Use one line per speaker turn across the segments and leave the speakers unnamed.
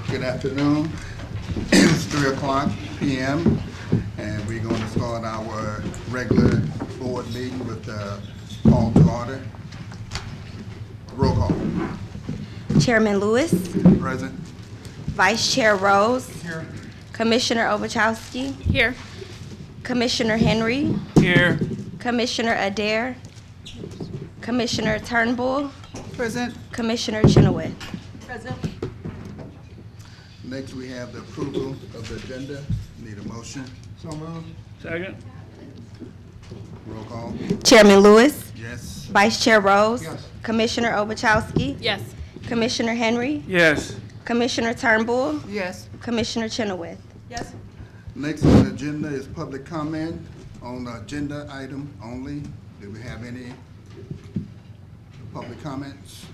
Good afternoon. It's 3:00 p.m. and we're going to start our regular board meeting with the call to order. Roll call.
Chairman Lewis,
Present.
Vice Chair Rose,
Here.
Commissioner Obachowski,
Here.
Commissioner Henry,
Here.
Commissioner Adair, Commissioner Turnbull,
Present.
Commissioner Chenoweth.
Present.
Next, we have the approval of the agenda. Need a motion?
So moved. Second.
Roll call.
Chairman Lewis,
Yes.
Vice Chair Rose,
Yes.
Commissioner Obachowski,
Yes.
Commissioner Henry,
Yes.
Commissioner Turnbull,
Yes.
Commissioner Chenoweth.
Yes.
Next on the agenda is public comment on the agenda item only. Do we have any public comments?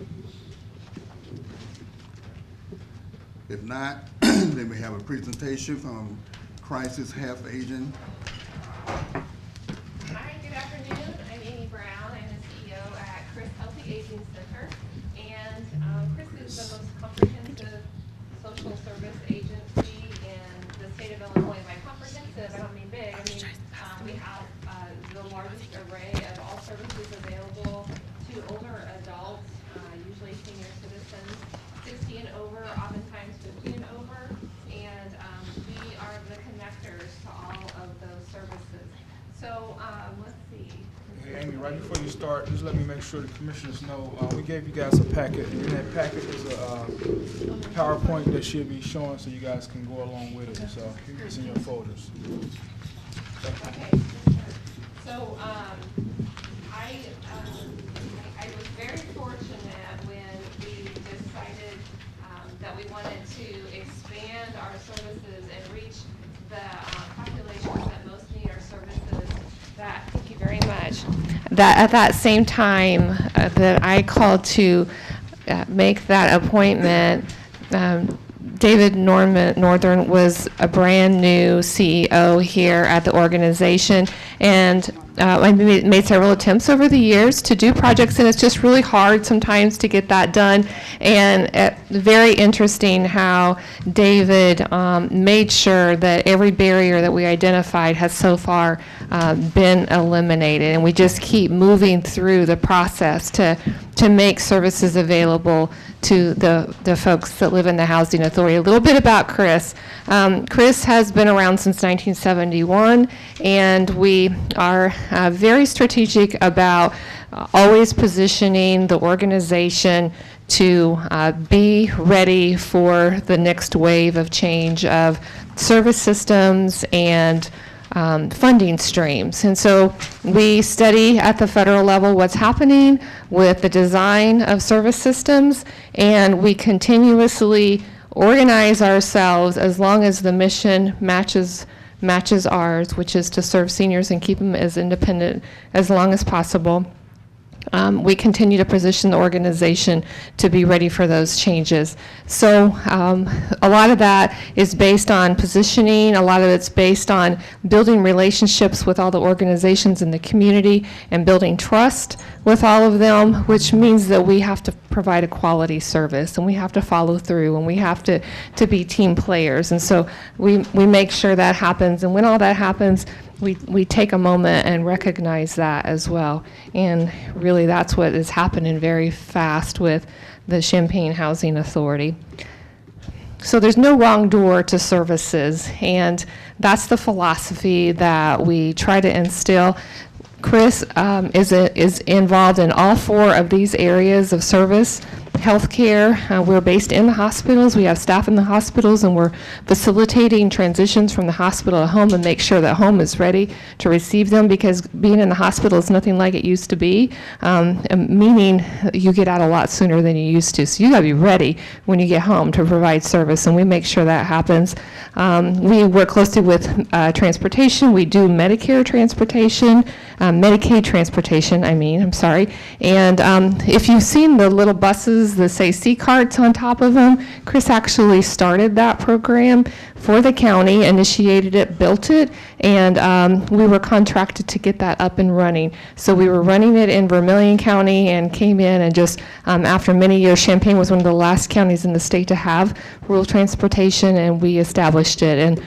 If not, then we have a presentation from Crisis Health Agent.
Hi, good afternoon. I'm Amy Brown. I'm the CEO at Chris Healthy Aging Center. And Chris is the most comprehensive social service agency in the state of Illinois. By comprehensive, I don't mean big. I mean, we have the largest array of all services available to older adults, usually senior citizens, 60 and over, oftentimes 50 and over. And we are the connectors to all of those services. So, let's see.
Hey, Amy, right before you start, just let me make sure the commissioners know, we gave you guys a packet, and in that packet is a PowerPoint that should be showing so you guys can go along with it, so it's in your folders.
Okay. So, I was very fortunate when we decided that we wanted to expand our services and reach the populations that most need our services. Thank you very much. That at that same time that I called to make that appointment, David Northern was a brand new CEO here at the organization, and I made several attempts over the years to do projects, and it's just really hard sometimes to get that done. And very interesting how David made sure that every barrier that we identified has so far been eliminated, and we just keep moving through the process to make services available to the folks that live in the Housing Authority. A little bit about Chris. Chris has been around since 1971, and we are very strategic about always positioning the organization to be ready for the next wave of change of service systems and funding streams. And so we study at the federal level what's happening with the design of service systems, and we continuously organize ourselves as long as the mission matches ours, which is to serve seniors and keep them as independent as long as possible. We continue to position the organization to be ready for those changes. So a lot of that is based on positioning. A lot of it's based on building relationships with all the organizations in the community and building trust with all of them, which means that we have to provide a quality service, and we have to follow through, and we have to be team players. And so we make sure that happens. And when all that happens, we take a moment and recognize that as well. And really that's what is happening very fast with the Champaign Housing Authority. So there's no wrong door to services, and that's the philosophy that we try to instill. Chris is involved in all four of these areas of service. Healthcare, we're based in the hospitals. We have staff in the hospitals, and we're facilitating transitions from the hospital to home and make sure that home is ready to receive them, because being in the hospital is nothing like it used to be, meaning you get out a lot sooner than you used to. So you got to be ready when you get home to provide service, and we make sure that happens. We work closely with transportation. We do Medicare transportation, Medicaid transportation, I'm sorry. And if you've seen the little buses
boxes that say C-carts on top of them. Chris actually started that program for the county, initiated it, built it, and we were contracted to get that up and running. So we were running it in Vermilion County and came in and just, after many years, Champaign was one of the last counties in the state to have rural transportation, and we established it. And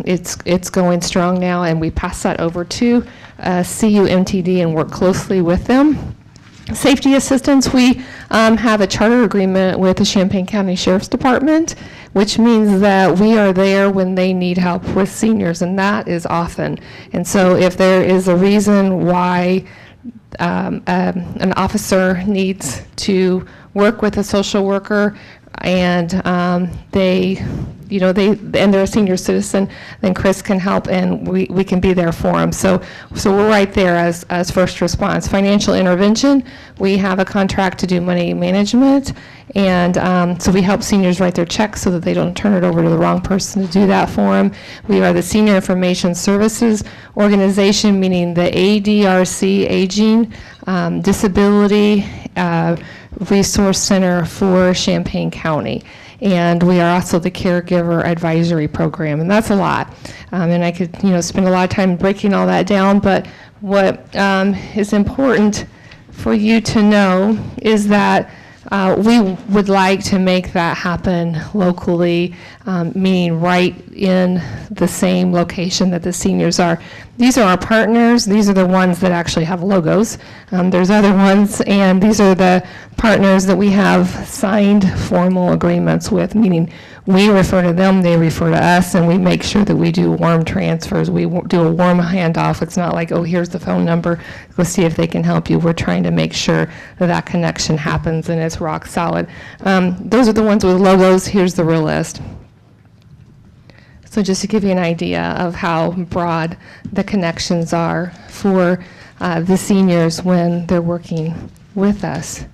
it's going strong now, and we passed that over to CUMTD and work closely with them. Safety assistance, we have a charter agreement with the Champaign County Sheriff's Department, which means that we are there when they need help with seniors, and that is often. And so if there is a reason why an officer needs to work with a social worker and and they're a senior citizen, then Chris can help, and we can be there for them. So we're right there as first response. Financial intervention, we have a contract to do money management, and so we help seniors write their checks so that they don't turn it over to the wrong person to do that for them. We are the Senior Information Services Organization, meaning the ADRC, Aging, Disability Resource Center for Champaign County. And we are also the Caregiver Advisory Program, and that's a lot. And I could, spend a lot of time breaking all that down, but what is important for you to know is that we would like to make that happen locally, meaning right in the same location that the seniors are. These are our partners. These are the ones that actually have logos. There's other ones, and these are the partners that we have signed formal agreements with, meaning we refer to them, they refer to us, and we make sure that we do warm transfers. We do a warm handoff. It's not like, oh, here's the phone number, go see if they can help you. We're trying to make sure that that connection happens and it's rock solid. Those are the ones with logos. Here's the real list. So just to give you an idea of how broad the connections are for the seniors when they're working with us.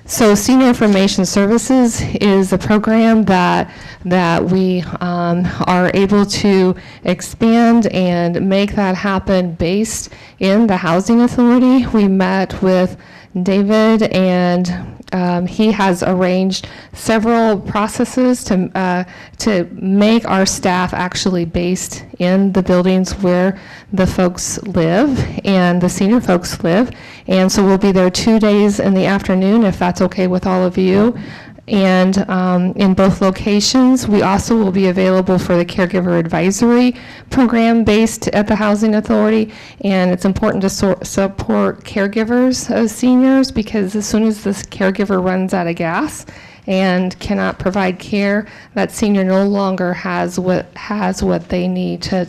So Senior Information Services is a program that we are able to expand and make that happen based in the Housing Authority. We met with David, and he has arranged several processes to make our staff actually based in the buildings where the folks live and the senior folks live. And so we'll be there 2 days in the afternoon, if that's okay with all of you. And in both locations, we also will be available for the Caregiver Advisory Program based at the Housing Authority. And it's important to support caregivers of seniors, because as soon as this caregiver runs out of gas and cannot provide care, that senior no longer has what they need to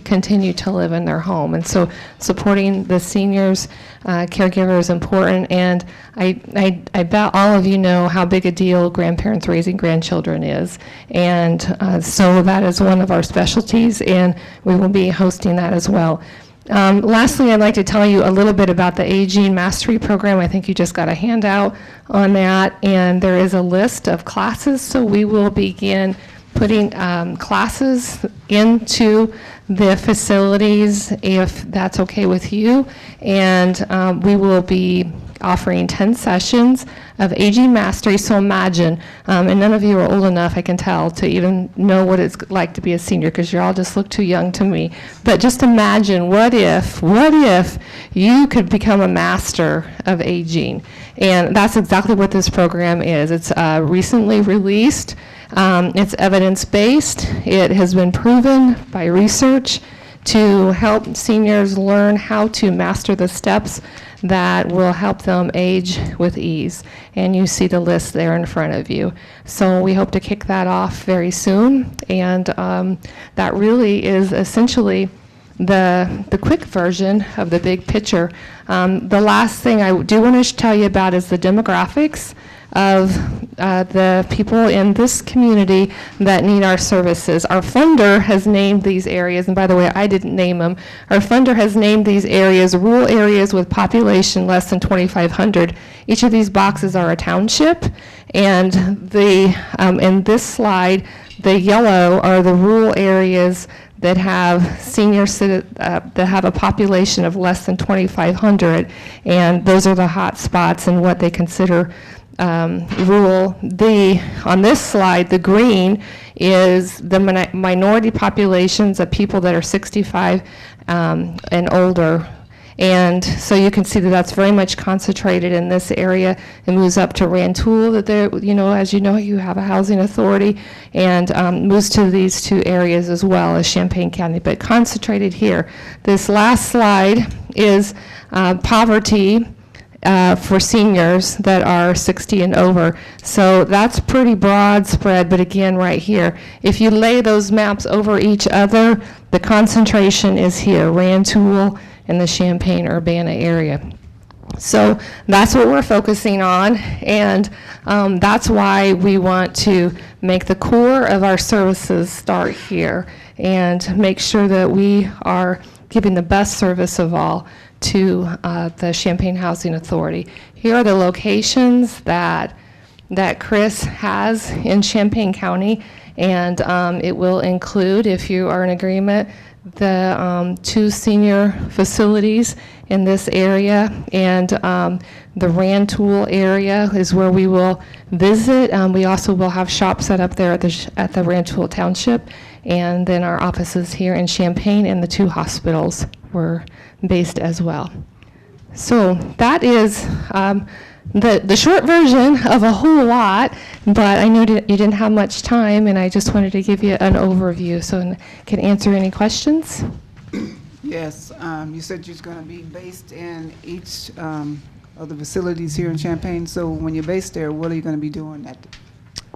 continue to live in their home. And so supporting the seniors caregiver is important, and I bet all of you know how big a deal grandparents raising grandchildren is, and so that is one of our specialties, and we will be hosting that as well. Lastly, I'd like to tell you a little bit about the Aging Mastery Program. I think you just got a handout on that, and there is a list of classes, so we will begin putting classes into the facilities, if that's okay with you, and we will be offering 10 sessions of Aging Mastery. So imagine, and none of you are old enough, I can tell, to even know what it's like to be a senior, because you all just look too young to me. But just imagine, what if you could become a master of aging? And that's exactly what this program is. It's recently released. It's evidence-based. It has been proven by research to help seniors learn how to master the steps that will help them age with ease. And you see the list there in front of you. So we hope to kick that off very soon. And that really is essentially the quick version of the big picture. The last thing I do want to tell you about is the demographics of the people in this community that need our services. Our funder has named these areas, and by the way, I didn't name them. Our funder has named these areas rural areas with population less than 2,500. Each of these boxes are a township, and in this slide, the yellow are the rural areas that have that have a population of less than 2,500, and those are the hot spots and what they consider rural. On this slide, the green is the minority populations of people that are 65 and older. And so you can see that that's very much concentrated in this area. It moves up to Rantoul, that there, as you know, you have a housing authority, and moves to these two areas as well as Champaign County, but concentrated here. This last slide is poverty for seniors that are 60 and over. So that's pretty broad spread, but again, right here, if you lay those maps over each other, the concentration is here, Rantoul and the Champaign-Urbana area. So that's what we're focusing on, and that's why we want to make the core of our services start here and make sure that we are giving the best service of all to the Champaign Housing Authority. Here are the locations that Chris has in Champaign County, and it will include, if you are in agreement, the 2 senior facilities in this area, and the Rantoul area is where we will visit. We also will have shops set up there at the Rantoul Township, and then our offices here in Champaign, and the 2 hospitals were based as well. So that is the short version of a whole lot, but I know you didn't have much time, and I just wanted to give you an overview so I can answer any questions.
Yes, you said you're going to be based in each of the facilities here in Champaign. So when you're based there, what are you going to be doing that?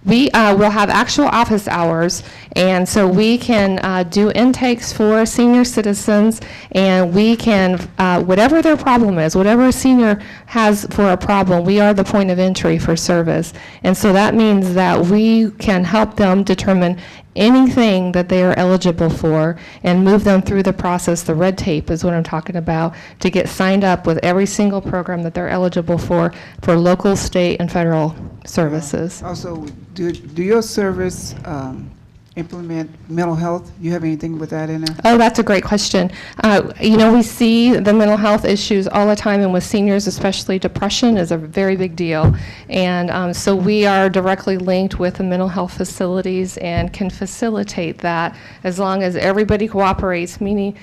We will have actual office hours, and so we can do intakes for senior citizens, and we can, whatever their problem is, whatever a senior has for a problem, we are the point of entry for service. And so that means that we can help them determine anything that they are eligible for and move them through the process. The red tape is what I'm talking about, to get signed up with every single program that they're eligible for local, state, and federal services.
Also, do your service implement mental health? You have anything with that in there?
Oh, that's a great question. We see the mental health issues all the time, and with seniors, especially depression is a very big deal. And so we are directly linked with the mental health facilities and can facilitate that as long as everybody cooperates, meaning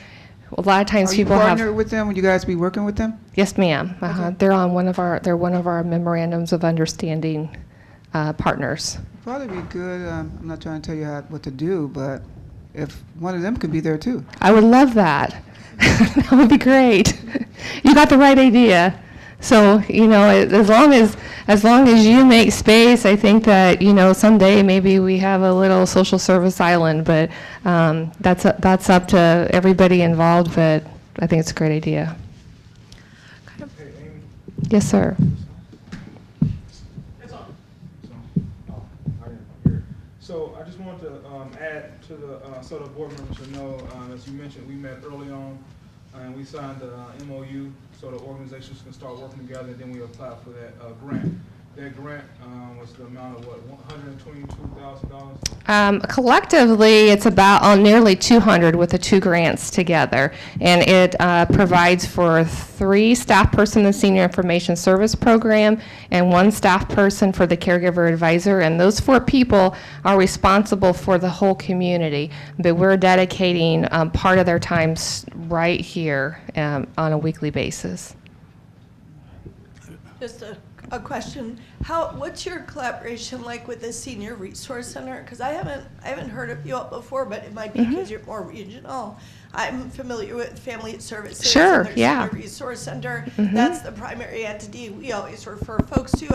a lot of times
Are you
people have...
partner with them? Would you guys be working with them?
Yes, ma'am.
Okay.
They're one of our memorandums of understanding partners.
Probably be good. I'm not trying to tell you what to do, but if one of them could be there too.
I would love that. That would be great. You got the right idea. So, as long as you make space, I think that, someday maybe we have a little social service island, but that's up to everybody involved, but I think it's a great idea.
Hey, Amy.
Yes, sir.
So I just wanted to add to so the board members should know, as you mentioned, we met early on, and we signed the MOU so the organizations can start working together, and then we applied for that grant. That grant was the amount of $122,000?
Collectively, it's about nearly 200 with the 2 grants together, and it provides for 3 staff person in the Senior Information Service Program and 1 staff person for the Caregiver Advisor, and those 4 people are responsible for the whole community, but we're dedicating part of their time right here on a weekly basis.
Just a question. What's your collaboration like with the Senior Resource Center? Because I haven't heard of you all before, but it might be because you're more regional. I'm familiar with Family Services.
Sure,
and their
yeah.
Senior Resource Center. That's the primary entity we always refer folks to.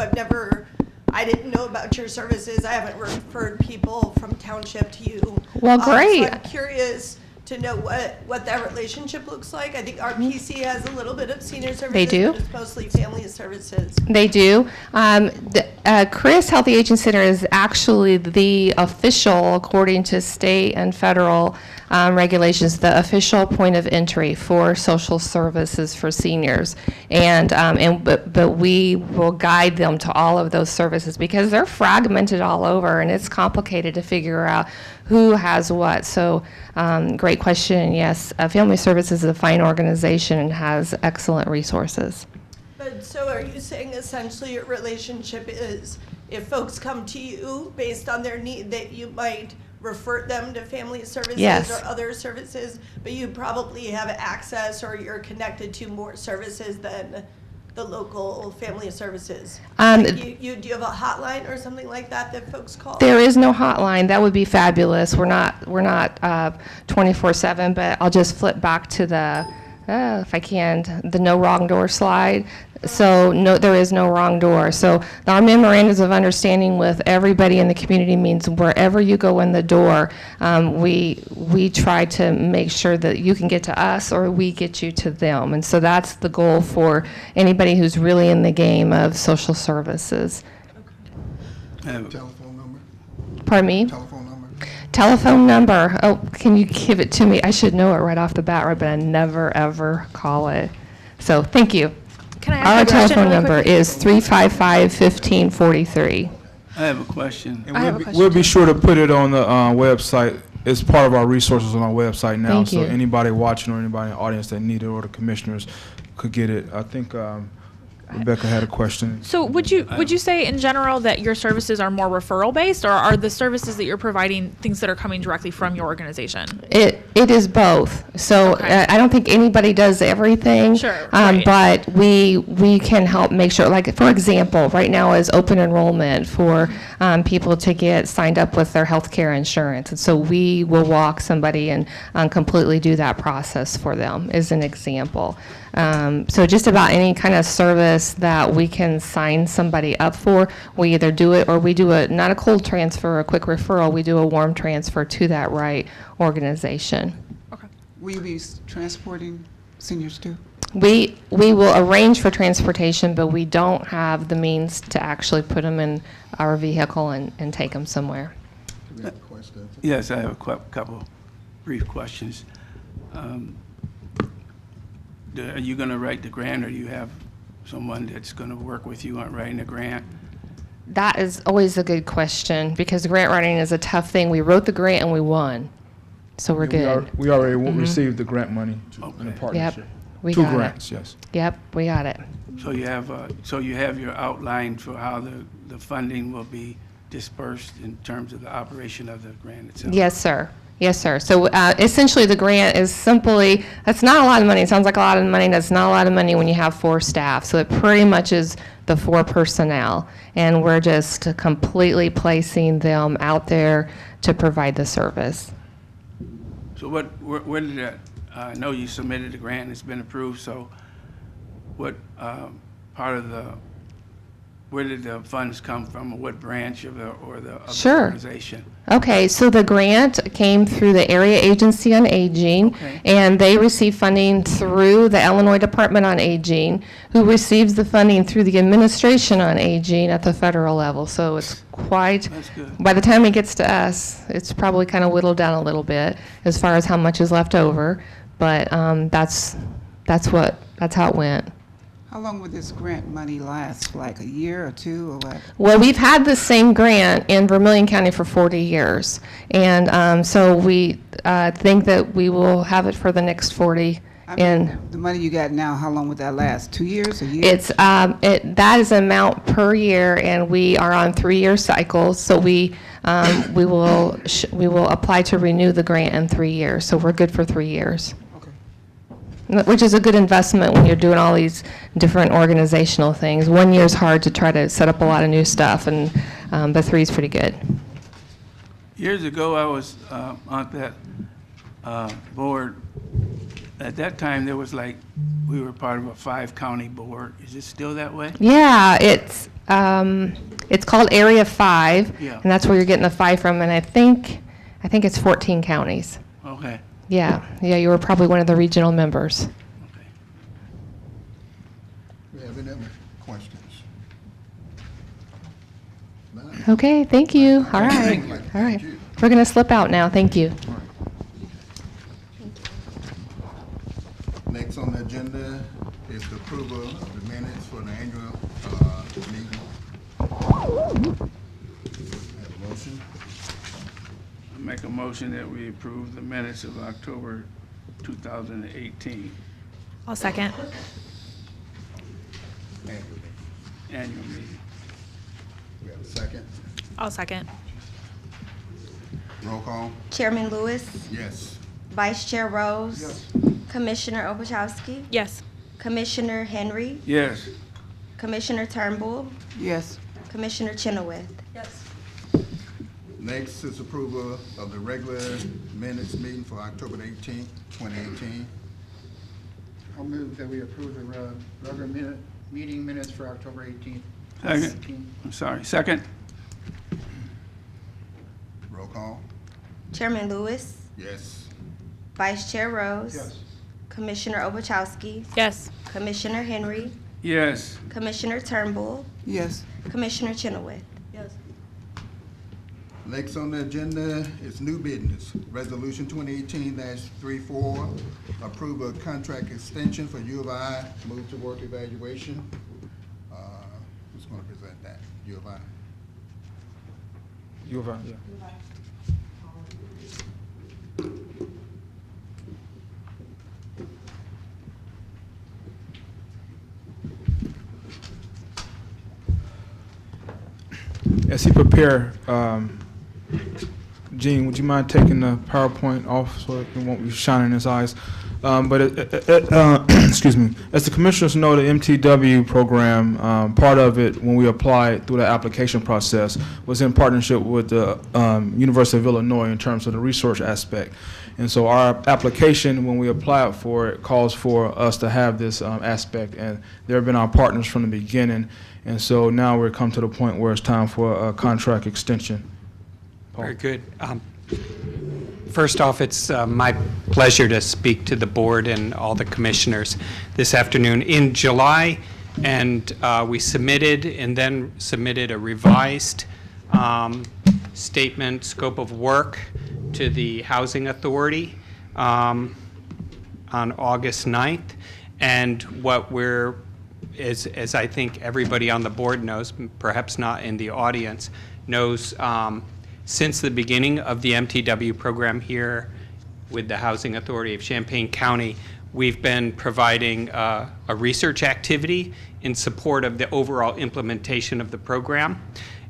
I didn't know about your services. I haven't referred people from township to you.
Well, great.
So I'm curious to know what that relationship looks like. I think RPC has a little bit of senior services.
They do.
But it's mostly family services.
They do. Chris Healthy Aging Center is actually the official, according to state and federal regulations, the official point of entry for social services for seniors. But we will guide them to all of those services because they're fragmented all over, and it's complicated to figure out who has what. So great question. Yes, Family Services is a fine organization and has excellent resources.
But so are you saying essentially your relationship is if folks come to you based on their need, that you might refer them to family services
Yes.
or other services, but you probably have access or you're connected to more services than the local family services? Like do you have a hotline or something like that that folks call?
There is no hotline. That would be fabulous. We're not 24/7, but I'll just flip back to the, if I can, the no wrong door slide. So no, there is no wrong door. So our memorandums of understanding with everybody in the community means wherever you go in the door, we try to make sure that you can get to us or we get you to them. And so that's the goal for anybody who's really in the game of social services.
Telephone number?
Pardon me?
Telephone number?
Telephone number. Oh, can you give it to me? I should know it right off the bat, right? But I never ever call it. So thank you.
Can I
Our
ask a question
telephone
really
number
quick?
is 355-1543.
I have a question.
And
I have a
we'll be,
question,
we'll be
too.
sure to put it on the website. It's part of our resources on our website now.
Thank
So
you.
anybody watching or anybody in the audience that need it or the commissioners could get it. I think Rebecca had a question.
So would you say in general that your services are more referral based, or are the services that you're providing things that are coming directly from your organization?
It is both. So
Okay.
I don't think anybody does everything.
Sure, right.
But we can help make sure, like, for example, right now is open enrollment for people to get signed up with their health care insurance. And so we will walk somebody and completely do that process for them, as an example. So just about any kind of service that we can sign somebody up for, we either do it or we do a, not a cold transfer, a quick referral, we do a warm transfer to that right organization.
Will you be transporting seniors too?
We will arrange for transportation, but we don't have the means to actually put them in our vehicle and take them somewhere.
Do we have a question?
Yes, I have a couple brief questions. Are you going to write the grant, or do you have someone that's going to work with you on writing the grant?
That is always a good question, because grant writing is a tough thing. We wrote the grant and we won, so we're good.
We already received the grant money in the
Okay.
partnership.
We
Two
got
grants, yes.
it. Yep, we got it.
So you have your outline for how the funding will be dispersed in terms of the operation of the grant itself?
Yes, sir. Yes, sir. So essentially, the grant is simply, that's not a lot of money. It sounds like a lot of money. That's not a lot of money when you have 4 staff. So it pretty much is the 4 personnel. And we're just completely placing them out there to provide the service.
So where did that, I know you submitted the grant, and it's been approved, so what part of where did the funds come from, or what branch of the
Sure.
organization?
Okay, so the grant came through the Area Agency on Aging,
Okay.
and they receive funding through the Illinois Department on Aging, who receives the funding through the Administration on Aging at the federal level. So it's quite,
That's good.
by the time it gets to us, it's probably kind of whittled down a little bit as far as how much is left over, but that's how it went.
How long will this grant money last? Like a year or 2 or what?
Well, we've had the same grant in Vermilion County for 40 years, and so we think that we will have it for the next 40. And
The money you got now, how long would that last? 2 years, a year?
it's that is an amount per year, and we are on 3-year cycles. So we will apply to renew the grant in 3 years. So we're good for 3 years. Which is a good investment when you're doing all these different organizational things. 1 year's hard to try to set up a lot of new stuff, and but 3 is pretty good.
Years ago, I was on that board. At that time, there was we were part of a 5-county board. Is it still that way?
Yeah, it's called Area 5,
Yeah.
and that's where you're getting the 5 from. And I think it's 14 counties.
Okay.
Yeah, you were probably one of the regional members.
Okay.
Do we have any other questions? None?
Okay, thank you. All right,
Thank you.
all right.
Thank you.
We're gonna slip out now. Thank you.
Next on the agenda is the approval of the minutes for the annual meeting. Have a motion?
I make a motion that we approve the minutes of October 2018.
I'll second.
annual meeting.
We have a second.
I'll second.
Roll call.
Chairman Lewis,
Yes.
Vice Chair Rose,
Yes.
Commissioner Obachowski,
Yes.
Commissioner Henry,
Yes.
Commissioner Turnbull,
Yes.
Commissioner Chenoweth.
Yes.
Next is approval of the regular minutes meeting for October 18th, 2018.
I'll move that we approve the regular meeting minutes for October 18th.
Second. I'm sorry. Second?
Roll call.
Chairman Lewis,
Yes.
Vice Chair Rose,
Yes.
Commissioner Obachowski,
Yes. Commissioner
Henry,
Yes.
Commissioner Turnbull,
Yes.
Commissioner Chenoweth.
Yes.
Next on the agenda is new business. Resolution 2018-34, approve a contract extension for U of I move to work evaluation. Who's going to present that? U of I.
U of I, yeah. As he prepare, Gene, would you mind taking the PowerPoint off so it won't be shining in his eyes? Excuse me. As the commissioners know, the MTW program, part of it when we applied through the application process was in partnership with the University of Illinois in terms of the research aspect. And so our application, when we applied for it, calls for us to have this aspect, and they've been our partners from the beginning. And so now we're come to the point where it's time for a contract extension. Paul.
Very good. First off, it's my pleasure to speak to the board and all the commissioners this afternoon. In July, and we submitted and then submitted a revised statement, scope of work to the Housing Authority on August 9th. And what we're, as I think everybody on the board knows, perhaps not in the audience, knows, since the beginning of the MTW program here with the Housing Authority of Champaign County, we've been providing a research activity in support of the overall implementation of the program.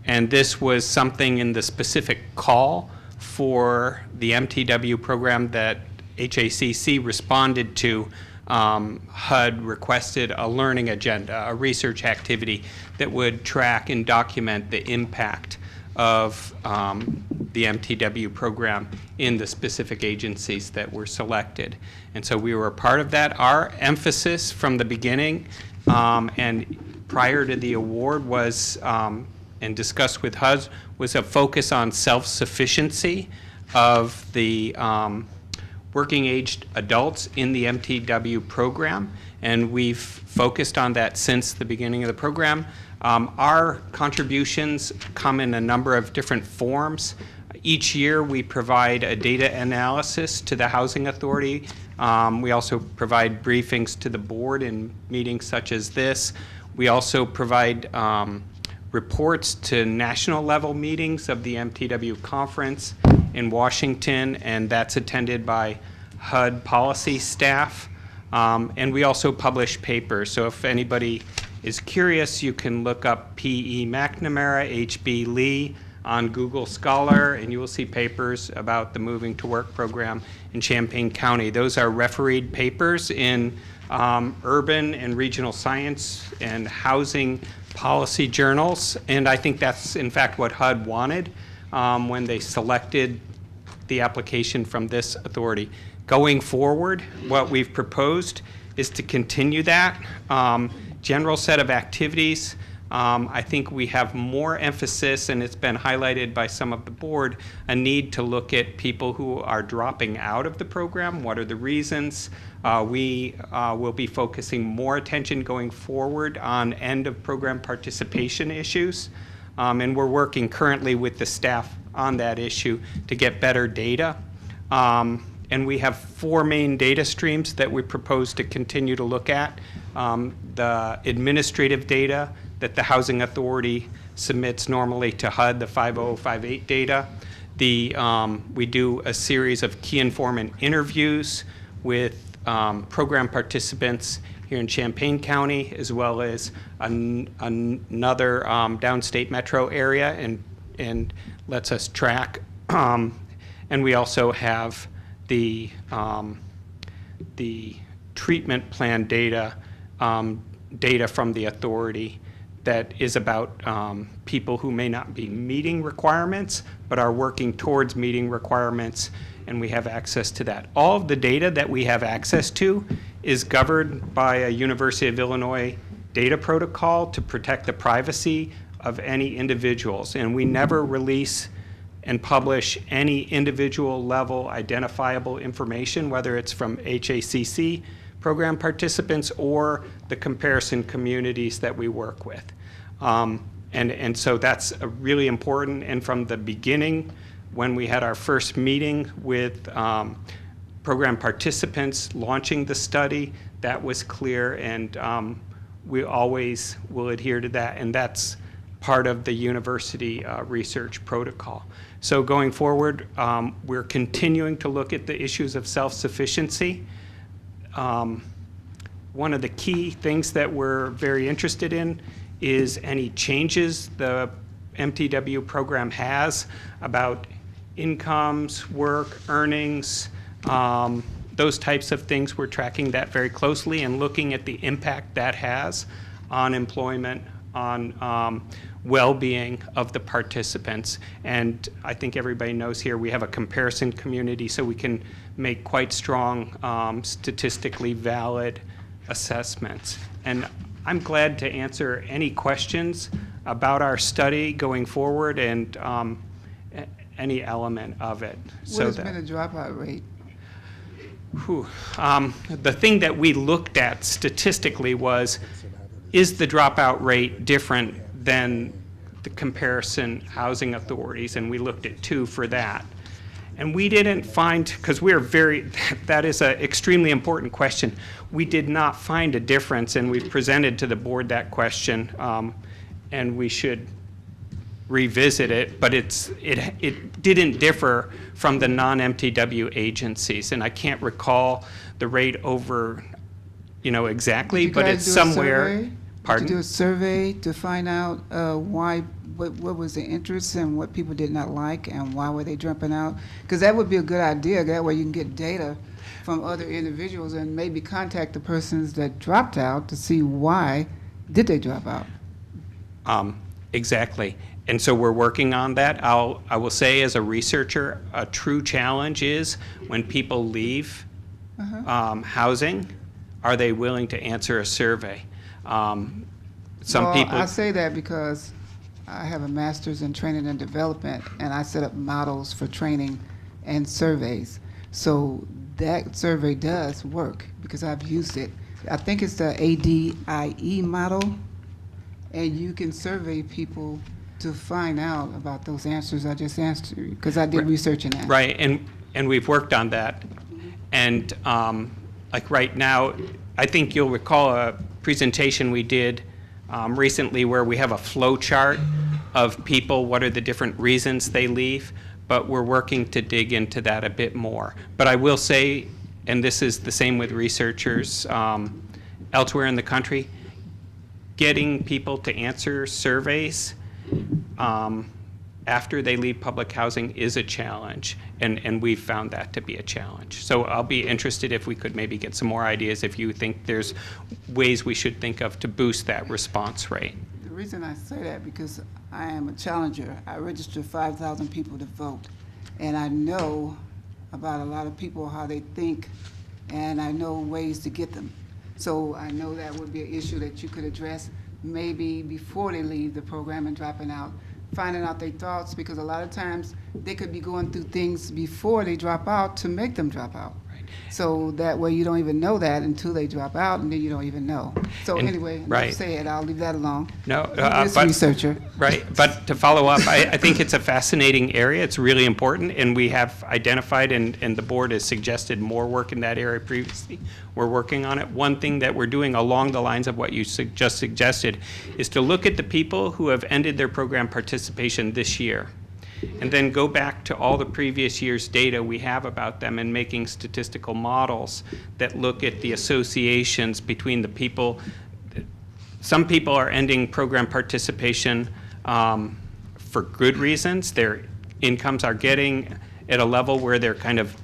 And this was something in the specific call for the MTW program that HACC responded to. HUD requested a learning agenda, a research activity that would track and document the impact of the MTW program in the specific agencies that were selected. And so we were a part of that. Our emphasis from the beginning and prior to the award was, and discussed with HUD, was a focus on self-sufficiency of the working-aged adults in the MTW program. And we've focused on that since the beginning of the program. Our contributions come in a number of different forms. Each year we provide a data analysis to the Housing Authority. We also provide briefings to the board in meetings such as this. We also provide reports to national level meetings of the MTW conference in Washington, and that's attended by HUD policy staff. And we also publish papers. So if anybody is curious, you can look up P.E. McNamara, H.B. Lee on Google Scholar, and you will see papers about the Moving to Work program in Champaign County. Those are refereed papers in urban and regional science and housing policy journals, and I think that's in fact what HUD wanted when they selected the application from this authority. Going forward, what we've proposed is to continue that general set of activities. I think we have more emphasis, and it's been highlighted by some of the board, a need to look at people who are dropping out of the program. What are the reasons? We will be focusing more attention going forward on end of program participation issues. And we're working currently with the staff on that issue to get better data. And we have 4 main data streams that we propose to continue to look at. The administrative data that the Housing Authority submits normally to HUD, the 5058 data. We do a series of key informant interviews with program participants here in Champaign County, as well as another downstate metro area, and lets us track. And we also have the treatment plan data, data from the authority that is about people who may not be meeting requirements, but are working towards meeting requirements, and we have access to that. All of the data that we have access to is governed by a University of Illinois data protocol to protect the privacy of any individuals, and we never release and publish any individual level identifiable information, whether it's from HACC program participants or the comparison communities that we work with. And so that's really important. And from the beginning, when we had our first meeting with program participants launching the study, that was clear, and we always will adhere to that, and that's part of the university research protocol. So going forward, we're continuing to look at the issues of self-sufficiency. One of the key things that we're very interested in is any changes the MTW program has about incomes, work, earnings, those types of things. We're tracking that very closely and looking at the impact that has on employment, on well-being of the participants. And I think everybody knows here we have a comparison community, so we can make quite strong statistically valid assessments. And I'm glad to answer any questions about our study going forward and any element of it.
What has been the dropout rate?
The thing that we looked at statistically was, is the dropout rate different than the comparison housing authorities? And we looked at 2 for that. And we didn't find, because that is an extremely important question. We did not find a difference, and we've presented to the board that question, and we should revisit it, but it didn't differ from the non-MTW agencies, and I can't recall the rate over, exactly, but it's somewhere. Pardon?
Did you do a survey to find out what was the interest and what people did not like and why were they dropping out? Because that would be a good idea. That way you can get data from other individuals and maybe contact the persons that dropped out to see why did they drop out.
Exactly. And so we're working on that. I will say, as a researcher, a true challenge is when people leave housing, are they willing to answer a survey?
I say that because I have a master's in training and development, and I set up models for training and surveys. So that survey does work because I've used it. I think it's the ADIE model, and you can survey people to find out about those answers I just answered, because I did research in that.
Right, and we've worked on that. And like right now, I think you'll recall a presentation we did recently where we have a flow chart of people, what are the different reasons they leave, but we're working to dig into that a bit more. But I will say, and this is the same with researchers elsewhere in the country, getting people to answer surveys after they leave public housing is a challenge, and we've found that to be a challenge. So I'll be interested if we could maybe get some more ideas if you think there's ways we should think of to boost that response rate.
The reason I say that because I am a challenger. I registered 5,000 people to vote, and I know about a lot of people, how they think, and I know ways to get them. So I know that would be an issue that you could address maybe before they leave the program and dropping out, finding out their thoughts, because a lot of times they could be going through things before they drop out to make them drop out. Right. So that way you don't even know that until they drop out, and then you don't even know. So anyway, enough said, I'll leave that alone.
No,
but researcher.
Right, but to follow up, I think it's a fascinating area. It's really important, and we have identified, and the board has suggested more work in that area previously. We're working on it. One thing that we're doing along the lines of what you just suggested is to look at the people who have ended their program participation this year and then go back to all the previous year's data we have about them and making statistical models that look at the associations between the people. Some people are ending program participation for good reasons. Their incomes are getting at a level where they're kind of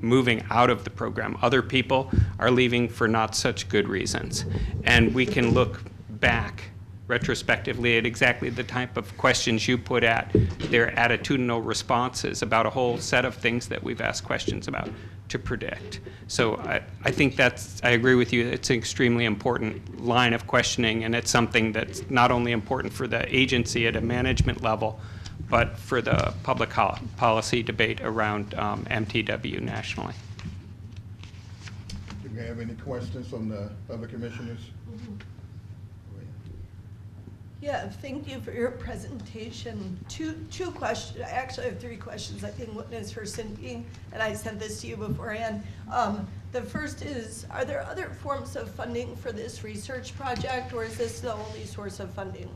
moving out of the program. Other people are leaving for not such good reasons. And we can look back retrospectively at exactly the type of questions you put at their attitudinal responses about a whole set of things that we've asked questions about to predict. So I think I agree with you, it's an extremely important line of questioning, and it's something that's not only important for the agency at a management level, but for the public policy debate around MTW nationally.
Do we have any questions from the other commissioners?
Yeah, thank you for your presentation. Two questions, I actually have three questions. I think one is for Cindy, and I sent this to you beforehand. The first is, are there other forms of funding for this research project, or is this the only source of funding?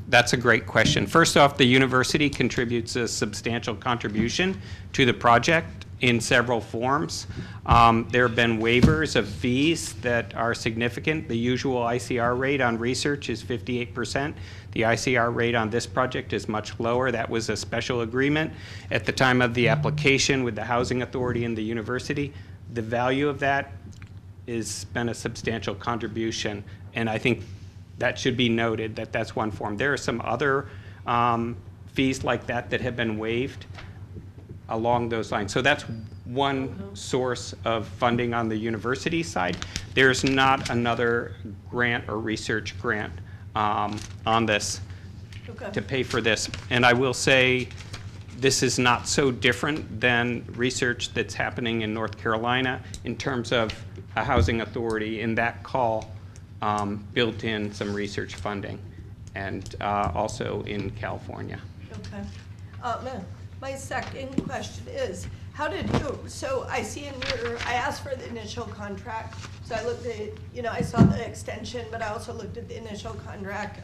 That's a great question. First off, the university contributes a substantial contribution to the project in several forms. There have been waivers of fees that are significant. The usual ICR rate on research is 58%. The ICR rate on this project is much lower. That was a special agreement at the time of the application with the Housing Authority and the university. The value of that has been a substantial contribution, and I think that should be noted that that's one form. There are some other fees like that that have been waived along those lines. So that's one source of funding on the university side. There's not another grant or research grant on this to pay for this. And I will say this is not so different than research that's happening in North Carolina in terms of a housing authority in that call built in some research funding, and also in California.
Okay. My second question is, how did you, so I see I asked for the initial contract, so I looked at, I saw the extension, but I also looked at the initial contract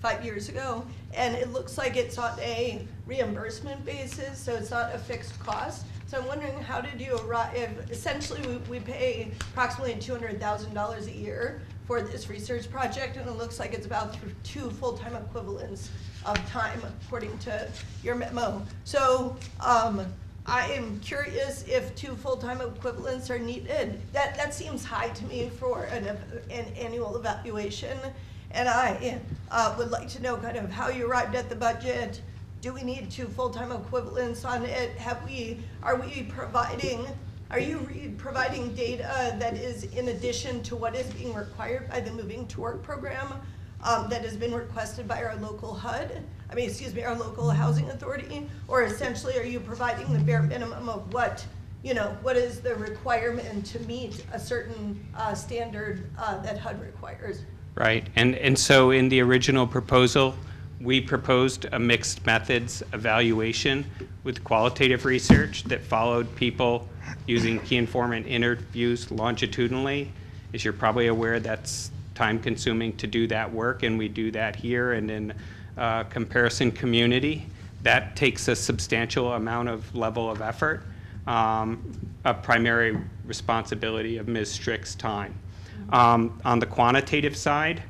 5 years ago, and it looks like it's on a reimbursement basis, so it's not a fixed cost. So I'm wondering, how did you arrive? Essentially, we pay approximately $200,000 a year for this research project, and it looks like it's about 2 full-time equivalents of time, according to your memo. So I am curious if 2 full-time equivalents are needed. That seems high to me for an annual evaluation, and I would like to know kind of how you arrived at the budget. Do we need 2 full-time equivalents on it? Are you providing data that is in addition to what is being required by the Moving to Work program that has been requested by our local HUD? Our local housing authority? Or essentially, are you providing the bare minimum of what is the requirement to meet a certain standard that HUD requires?
Right, and so in the original proposal, we proposed a mixed methods evaluation with qualitative research that followed people using key informant interviews longitudinally. As you're probably aware, that's time consuming to do that work, and we do that here and in comparison community. That takes a substantial amount of level of effort, a primary responsibility of Ms. Strick's time. On the quantitative side,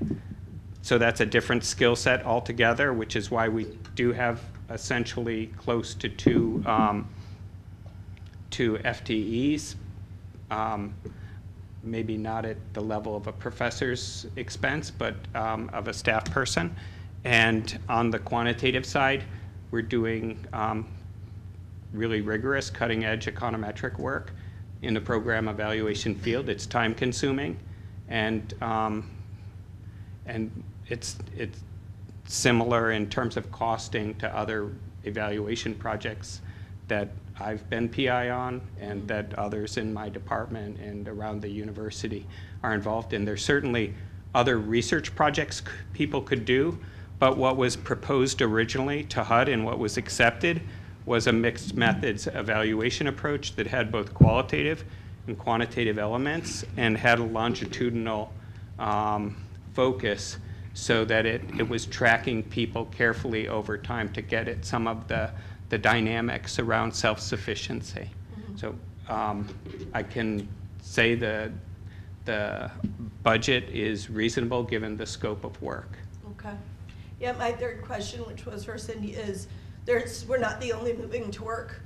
so that's a different skill set altogether, which is why we do have essentially close to two FTEs, maybe not at the level of a professor's expense, but of a staff person. And on the quantitative side, we're doing really rigorous cutting-edge econometric work in the program evaluation field. It's time-consuming, and it's similar in terms of costing to other evaluation projects that I've been PI on and that others in my department and around the university are involved in. There's certainly other research projects people could do, but what was proposed originally to HUD and what was accepted was a mixed methods evaluation approach that had both qualitative and quantitative elements and had a longitudinal focus so that it was tracking people carefully over time to get at some of the dynamics around self-sufficiency. So I can say the budget is reasonable given the scope of work.
Okay. Yeah, my third question, which was for Cindy, is we're not the only moving to work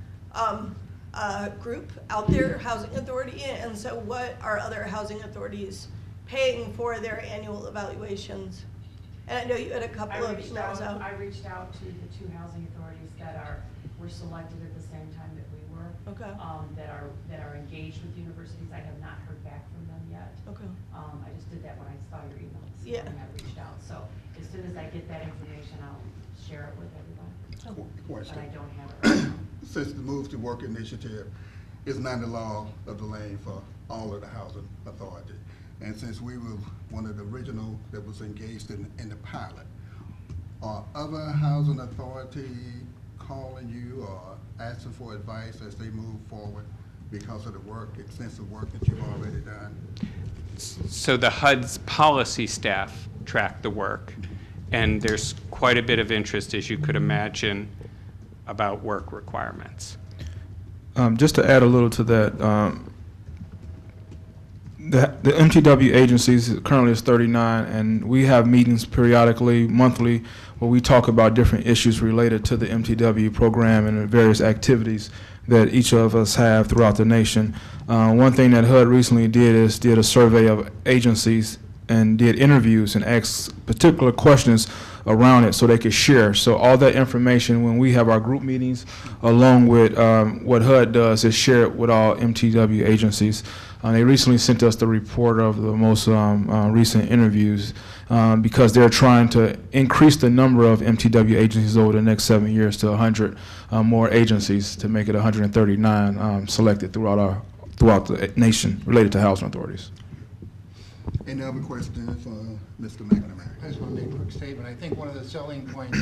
group out there, housing authority, and so what are other housing authorities paying for their annual evaluations? And I know you had a couple of emails out.
I reached out to the 2 housing authorities that were selected at the same time that we were.
Okay.
That are engaged with universities. I have not heard back from them yet.
Okay.
I just did that when I saw your email this
Yeah.
morning. I reached out. So as soon as I get that information, I'll share it with everybody.
Question.
But I don't have it right now.
Since the Move to Work initiative is not the law of the land for all of the housing authority, and since we were one of the original that was engaged in the pilot, are other housing authority calling you or asking for advice as they move forward because of the extensive work that you've already done?
So the HUD's policy staff track the work, and there's quite a bit of interest, as you could imagine, about work requirements.
Just to add a little to that, the MTW agencies currently is 39, and we have meetings periodically, monthly, where we talk about different issues related to the MTW program and the various activities that each of us have throughout the nation. One thing that HUD recently did is did a survey of agencies and did interviews and asked particular questions around it so they could share. So all that information, when we have our group meetings, along with what HUD does, is share it with all MTW agencies. They recently sent us the report of the most recent interviews because they're trying to increase the number of MTW agencies over the next 7 years to 100 more agencies to make it 139 selected throughout the nation related to housing authorities.
Any other questions for Mr. McNamara?
I just want to make a quick statement. I think one of the selling points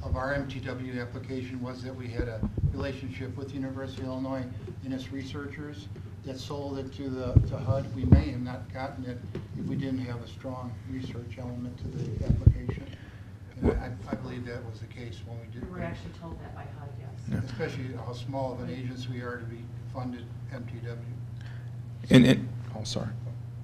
of our MTW application was that we had a relationship with the University of Illinois and its researchers that sold it to HUD. We may have not gotten it if we didn't have a strong research element to the application. And I believe that was the case when we did.
We were actually told that by HUD, yes.
Yeah.
Especially how small of an agency we are to be funded MTW.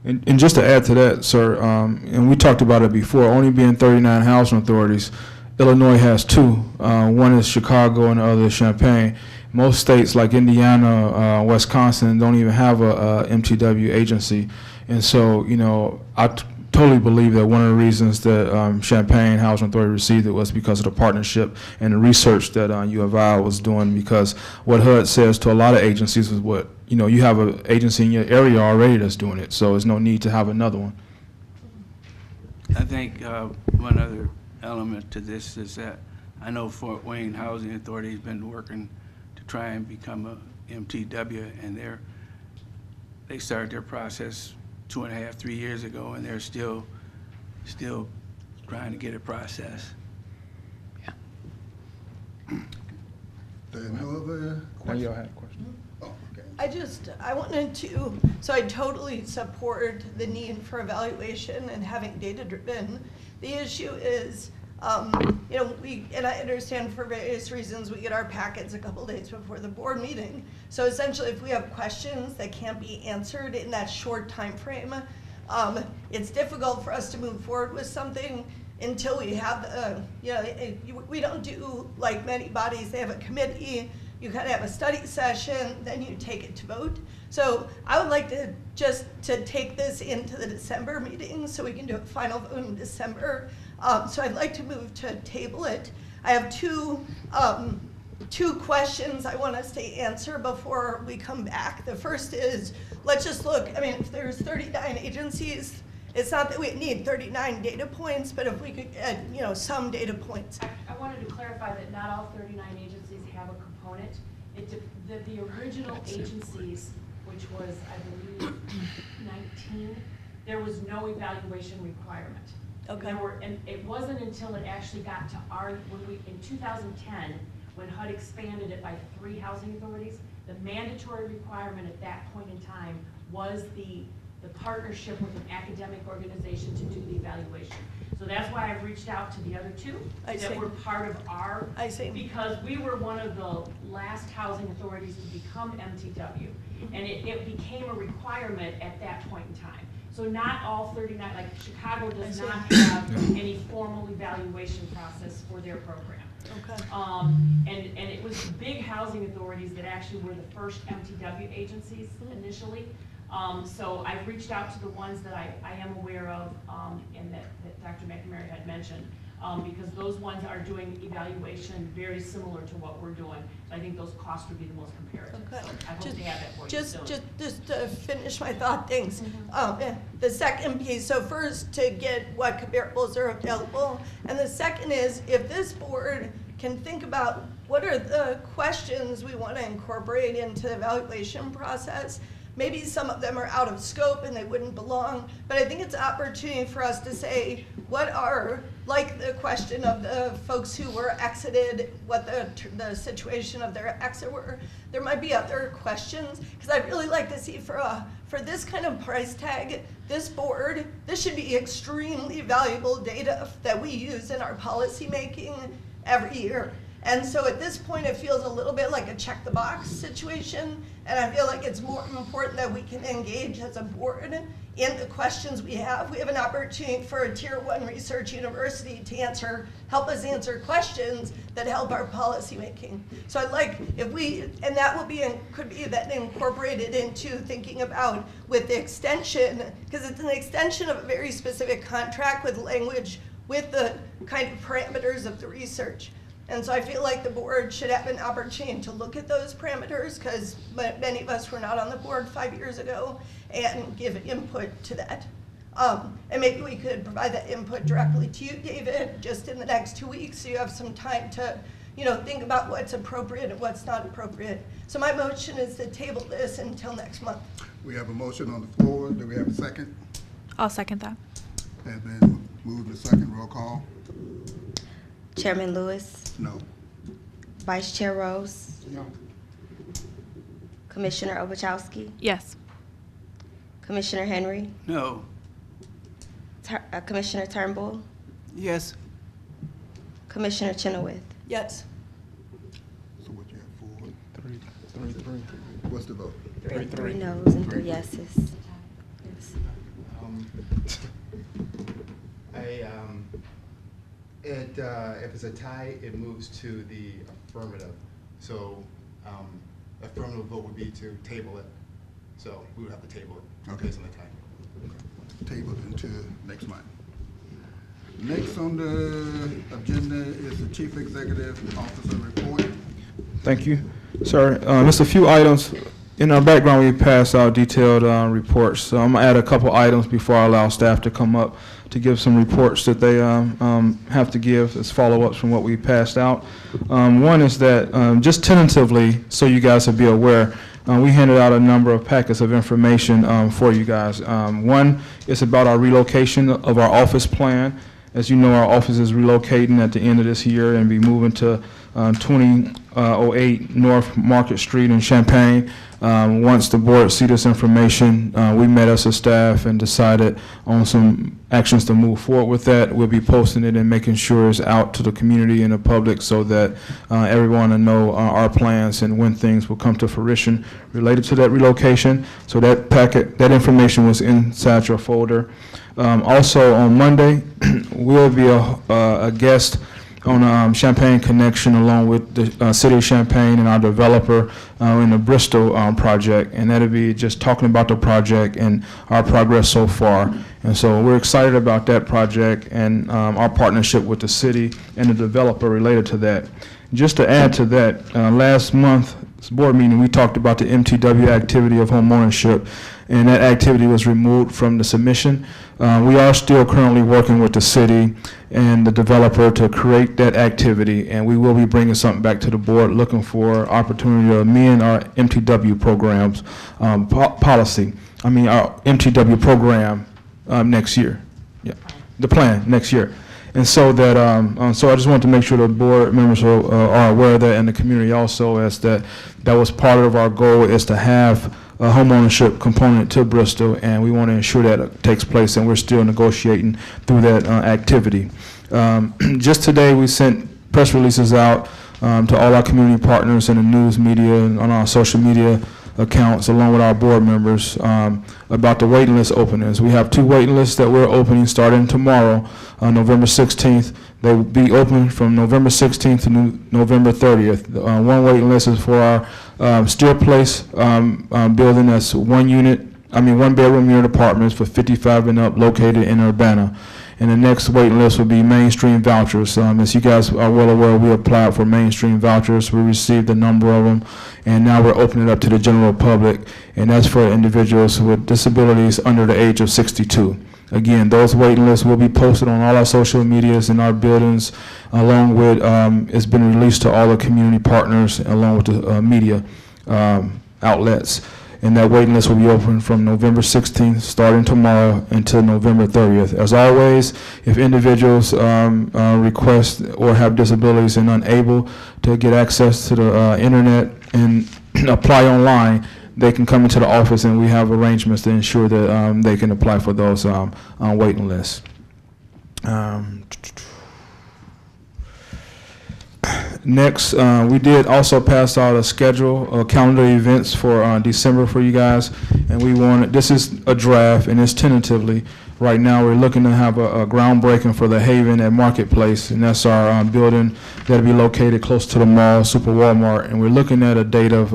And just to add to that, sir, and we talked about it before, only being 39 housing authorities, Illinois has 2. One is Chicago and the other is Champaign. Most states like Indiana, Wisconsin don't even have a MTW agency. And so, you know, I totally believe that one of the reasons that Champaign Housing Authority received it was because of the partnership and the research that U of I was doing, because what HUD says to a lot of agencies is what, you know, you have an agency in your area already that's doing it, so there's no need to have another one.
I think one other element to this is that I know Fort Wayne Housing Authority has been working to try and become a MTW, and they started their process 2.5, 3 years ago, and they're still trying to get it processed.
There are no other
Now you
questions?
all had a question.
Oh, okay.
I wanted to, so I totally support the need for evaluation and having data-driven. The issue is, you know, and I understand for various reasons, we get our packets a couple days before the board meeting. So essentially, if we have questions that can't be answered in that short time frame, it's difficult for us to move forward with something until we have, you know, we don't do like many bodies, they have a committee, you kind of have a study session, then you take it to vote. So I would like to take this into the December meeting so we can do a final vote in December. So I'd like to move to table it. I have two questions I want us to answer before we come back. The first is, let's just look, I mean, if there's 39 agencies, it's not that we need 39 data points, but if we could get, you know, some data points.
I wanted to clarify that not all 39 agencies have a component. The original agencies, which was, I believe, 19, there was no evaluation requirement.
Okay.
And it wasn't until it actually got to in 2010, when HUD expanded it by 3 housing authorities, the mandatory requirement at that point in time was the partnership with an academic organization to do the evaluation. So So that's why I've reached out to the other two
I see.
that were part of our,
I see.
because we were one of the last housing authorities to become MTW. And it became a requirement at that point in time. So not all 39, like Chicago does
I see.
not have any formal evaluation process for their program.
Okay.
And it was the big housing authorities that actually were the first MTW agencies initially. So I've reached out to the ones that I am aware of, and that Dr. McNamara had mentioned, because those ones are doing evaluation very similar to what we're doing. So I think those costs would be the most comparative.
Okay.
So I hope
Just-
to have that for you
Just
soon.
to finish my thought, things. The second piece, so first to get what comparables are available, and the second is if this board can think about what are the questions we want to incorporate into the evaluation process. Maybe some of them are out of scope and they wouldn't belong, but I think it's an opportunity for us to say what are, like the question of the folks who were exited, what the situation of their exit were. There might be other questions, because I'd really like to see for this kind of price tag, this board, this should be extremely valuable data that we use in our policy making every year. And so at this point, it feels a little bit like a check the box situation. And I feel like it's more important that we can engage as a board in the questions we have. We have an opportunity for a tier 1 research university to help us answer questions that help our policy making. So I'd like if we, and that will be, could be then incorporated into thinking about with the extension, because it's an extension of a very specific contract with language with the kind of parameters of the research. And so I feel like the board should have an opportunity to look at those parameters, because many of us were not on the board 5 years ago, and give input to that. And maybe we could provide that input directly to you, David, just in the next 2 weeks, so you have some time to think about what's appropriate and what's not appropriate. So my motion is to table this until next month.
We have a motion on the floor. Do we have a second?
I'll second that.
Has been moved to second. Roll call.
Chairman Lewis,
No.
Vice Chair Rose,
No.
Commissioner Obachowski,
Yes.
Commissioner Henry,
No.
Commissioner Turnbull,
Yes.
Commissioner Chenoweth.
Yes.
So what you have, 4?
Three.
What's the vote?
Three noes and 3 yeses. Yes.
If it's a tie, it moves to the affirmative. So affirmative vote would be to table it. So we would have to table it
Okay.
based on the tie.
Tabled until next month. Next on the agenda is the Chief Executive Officer report.
Thank you. Sir, just a few items. In our background, we passed out detailed reports. So I'm going to add a couple items before I allow staff to come up to give some reports that they have to give as follow-ups from what we passed out. One is that just tentatively, so you guys will be aware, we handed out a number of packets of information for you guys. One is about our relocation of our office plan. As you know, our office is relocating at the end of this year and be moving to 2008 North Market Street in Champaign. Once the board see this information, we met as a staff and decided on some actions to move forward with that. We'll be posting it and making sure it's out to the community and the public so that everyone will know our plans and when things will come to fruition related to that relocation. So that packet, that information was inside your folder. Also on Monday, we'll be a guest on Champaign Connection along with the City of Champaign and our developer in the Bristol project, and that'll be just talking about the project and our progress so far. And so we're excited about that project and our partnership with the city and the developer related to that. Just to add to that, last month's board meeting, we talked about the MTW activity of home ownership, and that activity was removed from the submission. We are still currently working with the city and the developer to create that activity, and we will be bringing something back to the board looking for opportunity to amend our MTW programs policy. Our MTW program next year. Yeah, the plan next year. And so that, so I just want to make sure the board members are aware of that, and the community also, as that was part of our goal, is to have a homeownership component to Bristol, and we want to ensure that it takes place, and we're still negotiating through that activity. Just today, we sent press releases out to all our community partners in the news media and on our social media accounts, along with our board members, about the waiting list openings. We have 2 waiting lists that we're opening starting tomorrow, November 16th. They will be open from November 16th to November 30th. One waiting list is for our Steele Place building. That's one bedroom unit apartments for 55 and up, located in Urbana. And the next waiting list will be mainstream vouchers. As you guys are well aware, we applied for mainstream vouchers. We received a number of them, and now we're opening it up to the general public, and that's for individuals with disabilities under the age of 62. Again, those waiting lists will be posted on all our social medias in our buildings, along with, it's been released to all the community partners, along with the media outlets. And that waiting list will be open from November 16th, starting tomorrow, until November 30th. As always, if individuals request or have disabilities and unable to get access to the internet and apply online, they can come into the office, and we have arrangements to ensure that they can apply for those waiting lists. Next, we did also pass out a schedule, calendar events for December for you guys, and we wanted, this is a draft and it's tentatively. Right now, we're looking to have a groundbreaking for the Haven at Marketplace, and that's our building that'll be located close to the mall, Super Walmart, and we're looking at a date of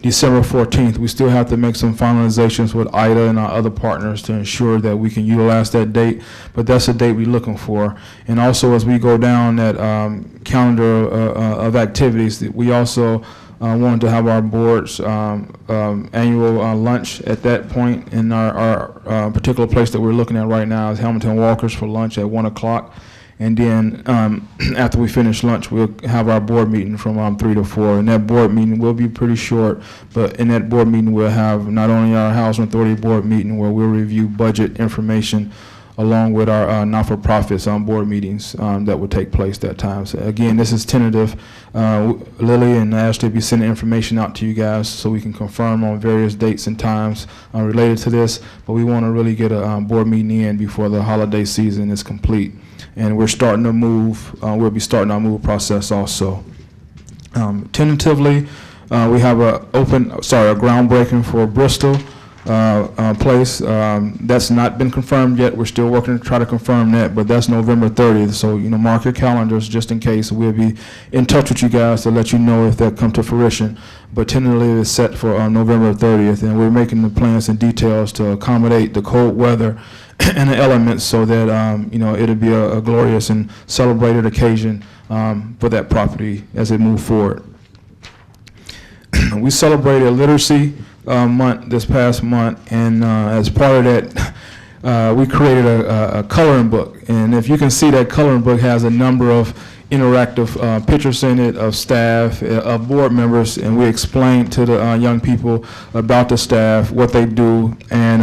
December 14th. We still have to make some finalizations with IDA and our other partners to ensure that we can utilize that date, but that's the date we're looking for. And also, as we go down that calendar of activities, we also wanted to have our board's annual lunch at that point. In our particular place that we're looking at right now is Hamilton Walker's for lunch at 1 o'clock. And then after we finish lunch, we'll have our board meeting from 3 to 4. And that board meeting will be pretty short, but in that board meeting, we'll have not only our Housing Authority board meeting, where we'll review budget information, along with our not-for-profits board meetings that will take place that time. So again, this is tentative. Lily and Ashley will be sending information out to you guys so we can confirm on various dates and times related to this, but we want to really get a board meeting in before the holiday season is complete. And we're starting to move, we'll be starting our move process also. Tentatively, we have a groundbreaking for Bristol place. That's not been confirmed yet. We're still working to try to confirm that, but that's November 30th. So, mark your calendars just in case. We'll be in touch with you guys to let you know if that come to fruition. But tentatively, it's set for November 30th, and we're making the plans and details to accommodate the cold weather and the elements, so that it'll be a glorious and celebrated occasion for that property as it moves forward. We celebrated Literacy Month this past month, and as part of that, we created a coloring book. And if you can see, that coloring book has a number of interactive pictures in it of staff, of board members, and we explained to the young people about the staff, what they do, and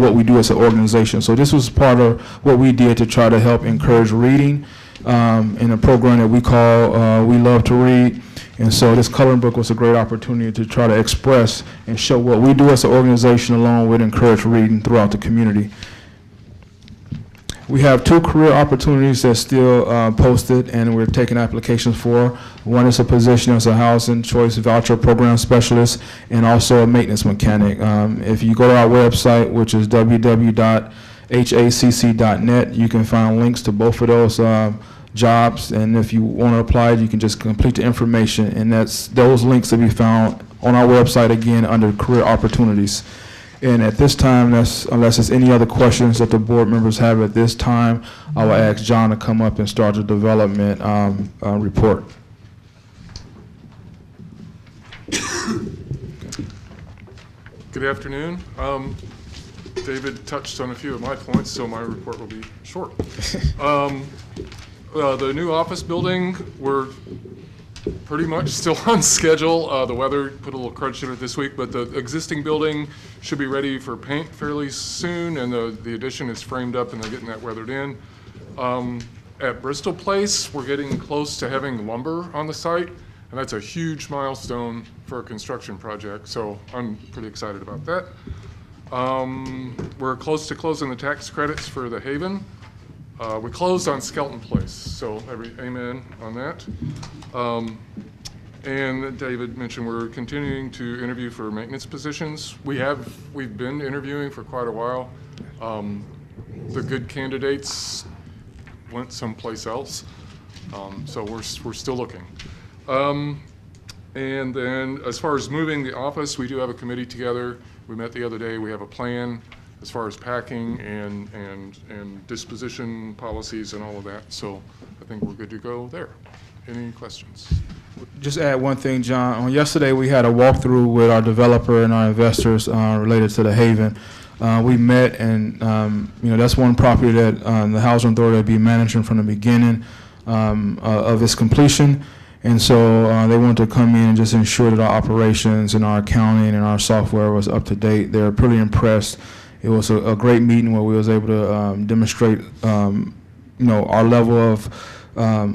what we do as an organization. So this was part of what we did to try to help encourage reading in a program that we call We Love to Read. And so this coloring book was a great opportunity to try to express and show what we do as an organization, along with encourage reading throughout the community. We have 2 career opportunities that's still posted, and we're taking applications for. One is a position as a Housing Choice Voucher Program Specialist, and also a maintenance mechanic. If you go to our website, which is www.hacc.net, you can find links to both of those jobs, and if you want to apply, you can just complete the information, and those links will be found on our website, again, under career opportunities. And at this time, unless there's any other questions that the board members have at this time, I will ask John to come up and start the development report.
Good afternoon. David touched on a few of my points, so my report will be short. The new office building, we're pretty much still on schedule. The weather put a little crunch in it this week, but the existing building should be ready for paint fairly soon, and the addition is framed up and they're getting that weathered in. at Bristol Place, we're getting close to having lumber on the site, and that's a huge milestone for a construction project, so I'm pretty excited about that. We're close to closing the tax credits for the Haven. We closed on Skelton Place, so amen on that. And David mentioned we're continuing to interview for maintenance positions. We've been interviewing for quite a while. The good candidates went someplace else, so we're still looking. And then as far as moving the office, we do have a committee together. We met the other day. We have a plan as far as packing and disposition policies and all of that. So I think we're good to go there. Any questions?
Just add one thing, John. On yesterday, we had a walkthrough with our developer and our investors related to the Haven. We met, and that's one property that the Housing Authority will be managing from the beginning of its completion. And so they wanted to come in and just ensure that our operations and our accounting and our software was up to date. They were pretty impressed. It was a great meeting where we was able to demonstrate, our level of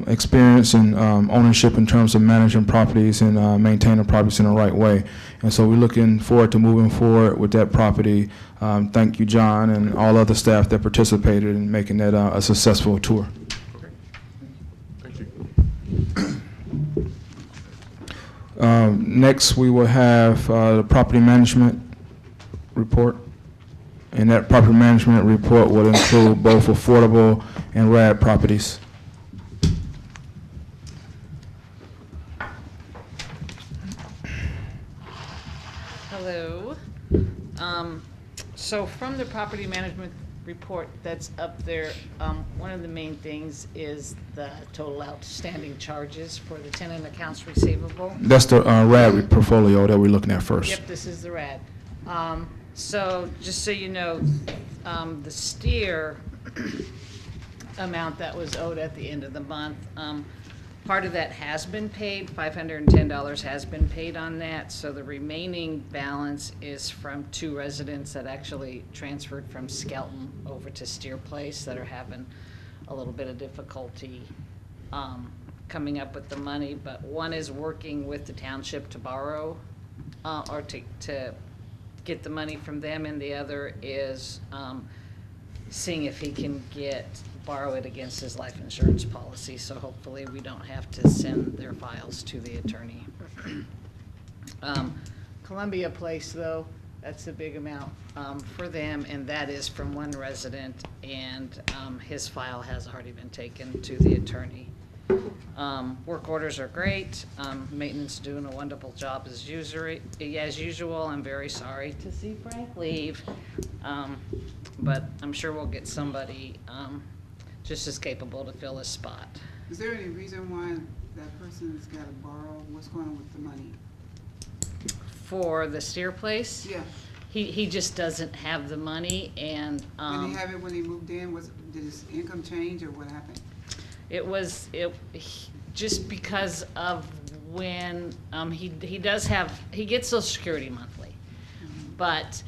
experience and ownership in terms of managing properties and maintaining properties in the right way. And so we're looking forward to moving forward with that property. Thank you, John, and all other staff that participated in making that a successful tour.
Okay. Thank you.
Next, we will have the property management report. And that property management report will include both affordable and RAD properties.
Hello. So from the property management report that's up there, one of the main things is the total outstanding charges for the tenant accounts receivable.
That's the RAD portfolio that we're looking at first.
Yep, this is the RAD. So just so you know, the steer amount that was owed at the end of the month, part of that has been paid. $510 has been paid on that. So the remaining balance is from 2 residents that actually transferred from Skelton over to Steer Place that are having a little bit of difficulty coming up with the money. But one is working with the township to borrow or to get the money from them, and the other is seeing if he can borrow it against his life insurance policy. So hopefully we don't have to send their files to the attorney. Columbia Place, though, that's a big amount for them, and that is from 1 resident, and his file has already been taken to the attorney. Work orders are great. Maintenance doing a wonderful job as usual. I'm very sorry to see Frank leave, but I'm sure we'll get somebody just as capable to fill his spot.
Is there any reason why that person's got to borrow? What's going on with the money?
For the Steer Place?
Yeah.
He just doesn't have the money, and
Did he have it when he moved in? Did his income change, or what happened?
Just because of when he gets Social Security monthly, but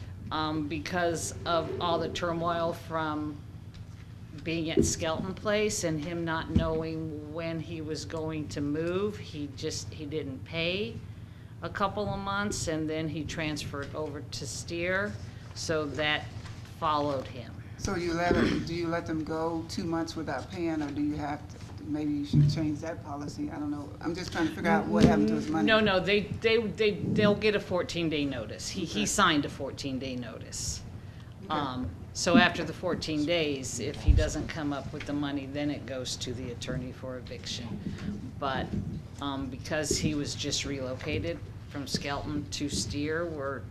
because of all the turmoil from being at Skelton Place and him not knowing when he was going to move, he didn't pay a couple of months, and then he transferred over to Steer, so that followed him.
So do you let them go 2 months without paying, or do you have to, maybe you should change that policy? I don't know. I'm just trying to figure out what happened to his money.
No, they'll get a 14-day notice. He signed a 14-day notice.
Okay.
So after the 14 days, if he doesn't come up with the money, then it goes to the attorney for eviction. But because he was just relocated from Skelton to Steer, we're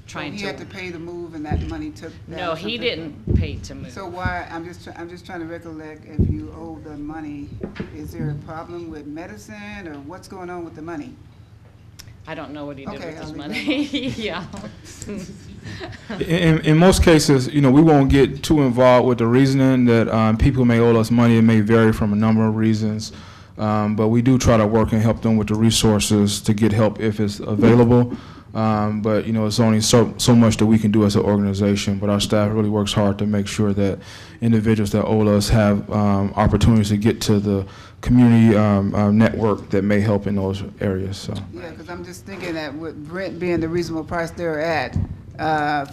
trying to.
So he had to pay the move, and that money took.
No, he didn't pay to move.
So why? I'm just trying to recollect. If you owe the money, is there a problem with medicine, or what's going on with the money?
I don't know what he did with his
I'll
money. Yeah.
In most cases, we won't get too involved with the reasoning that people may owe us money. It may vary from a number of reasons, but we do try to work and help them with the resources to get help if it's available. But, you know, it's only so much that we can do as an organization. But our staff really works hard to make sure that individuals that owe us have opportunities to get to the community network that may help in those areas. So.
Yeah, because I'm just thinking that with rent being the reasonable price they're at,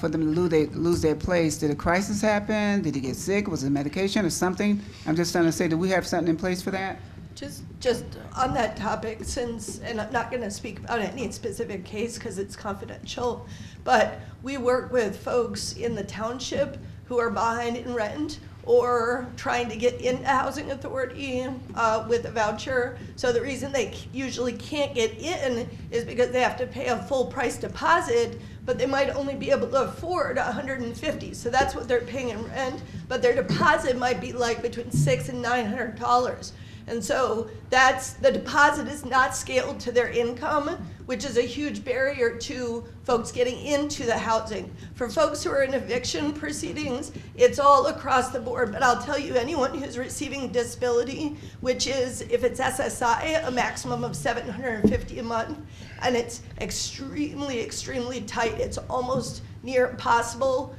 for them to lose their place, did a crisis happen? Did he get sick? Was it medication or something? I'm just trying to say, do we have something in place for that?
Just on that topic, since, and I'm not going to speak about any specific case because it's confidential, but we work with folks in the township who are behind in rent or trying to get into housing authority with a voucher. So the reason they usually can't get in is because they have to pay a full price deposit, but they might only be able to afford $150. So that's what they're paying in rent, but their deposit might be like between $600 and $900. And so the deposit is not scaled to their income, which is a huge barrier to folks getting into the housing. For folks who are in eviction proceedings, it's all across the board. But I'll tell you, anyone who's receiving disability, which is, if it's SSI, a maximum of $750 a month, and it's extremely, extremely tight. It's almost near impossible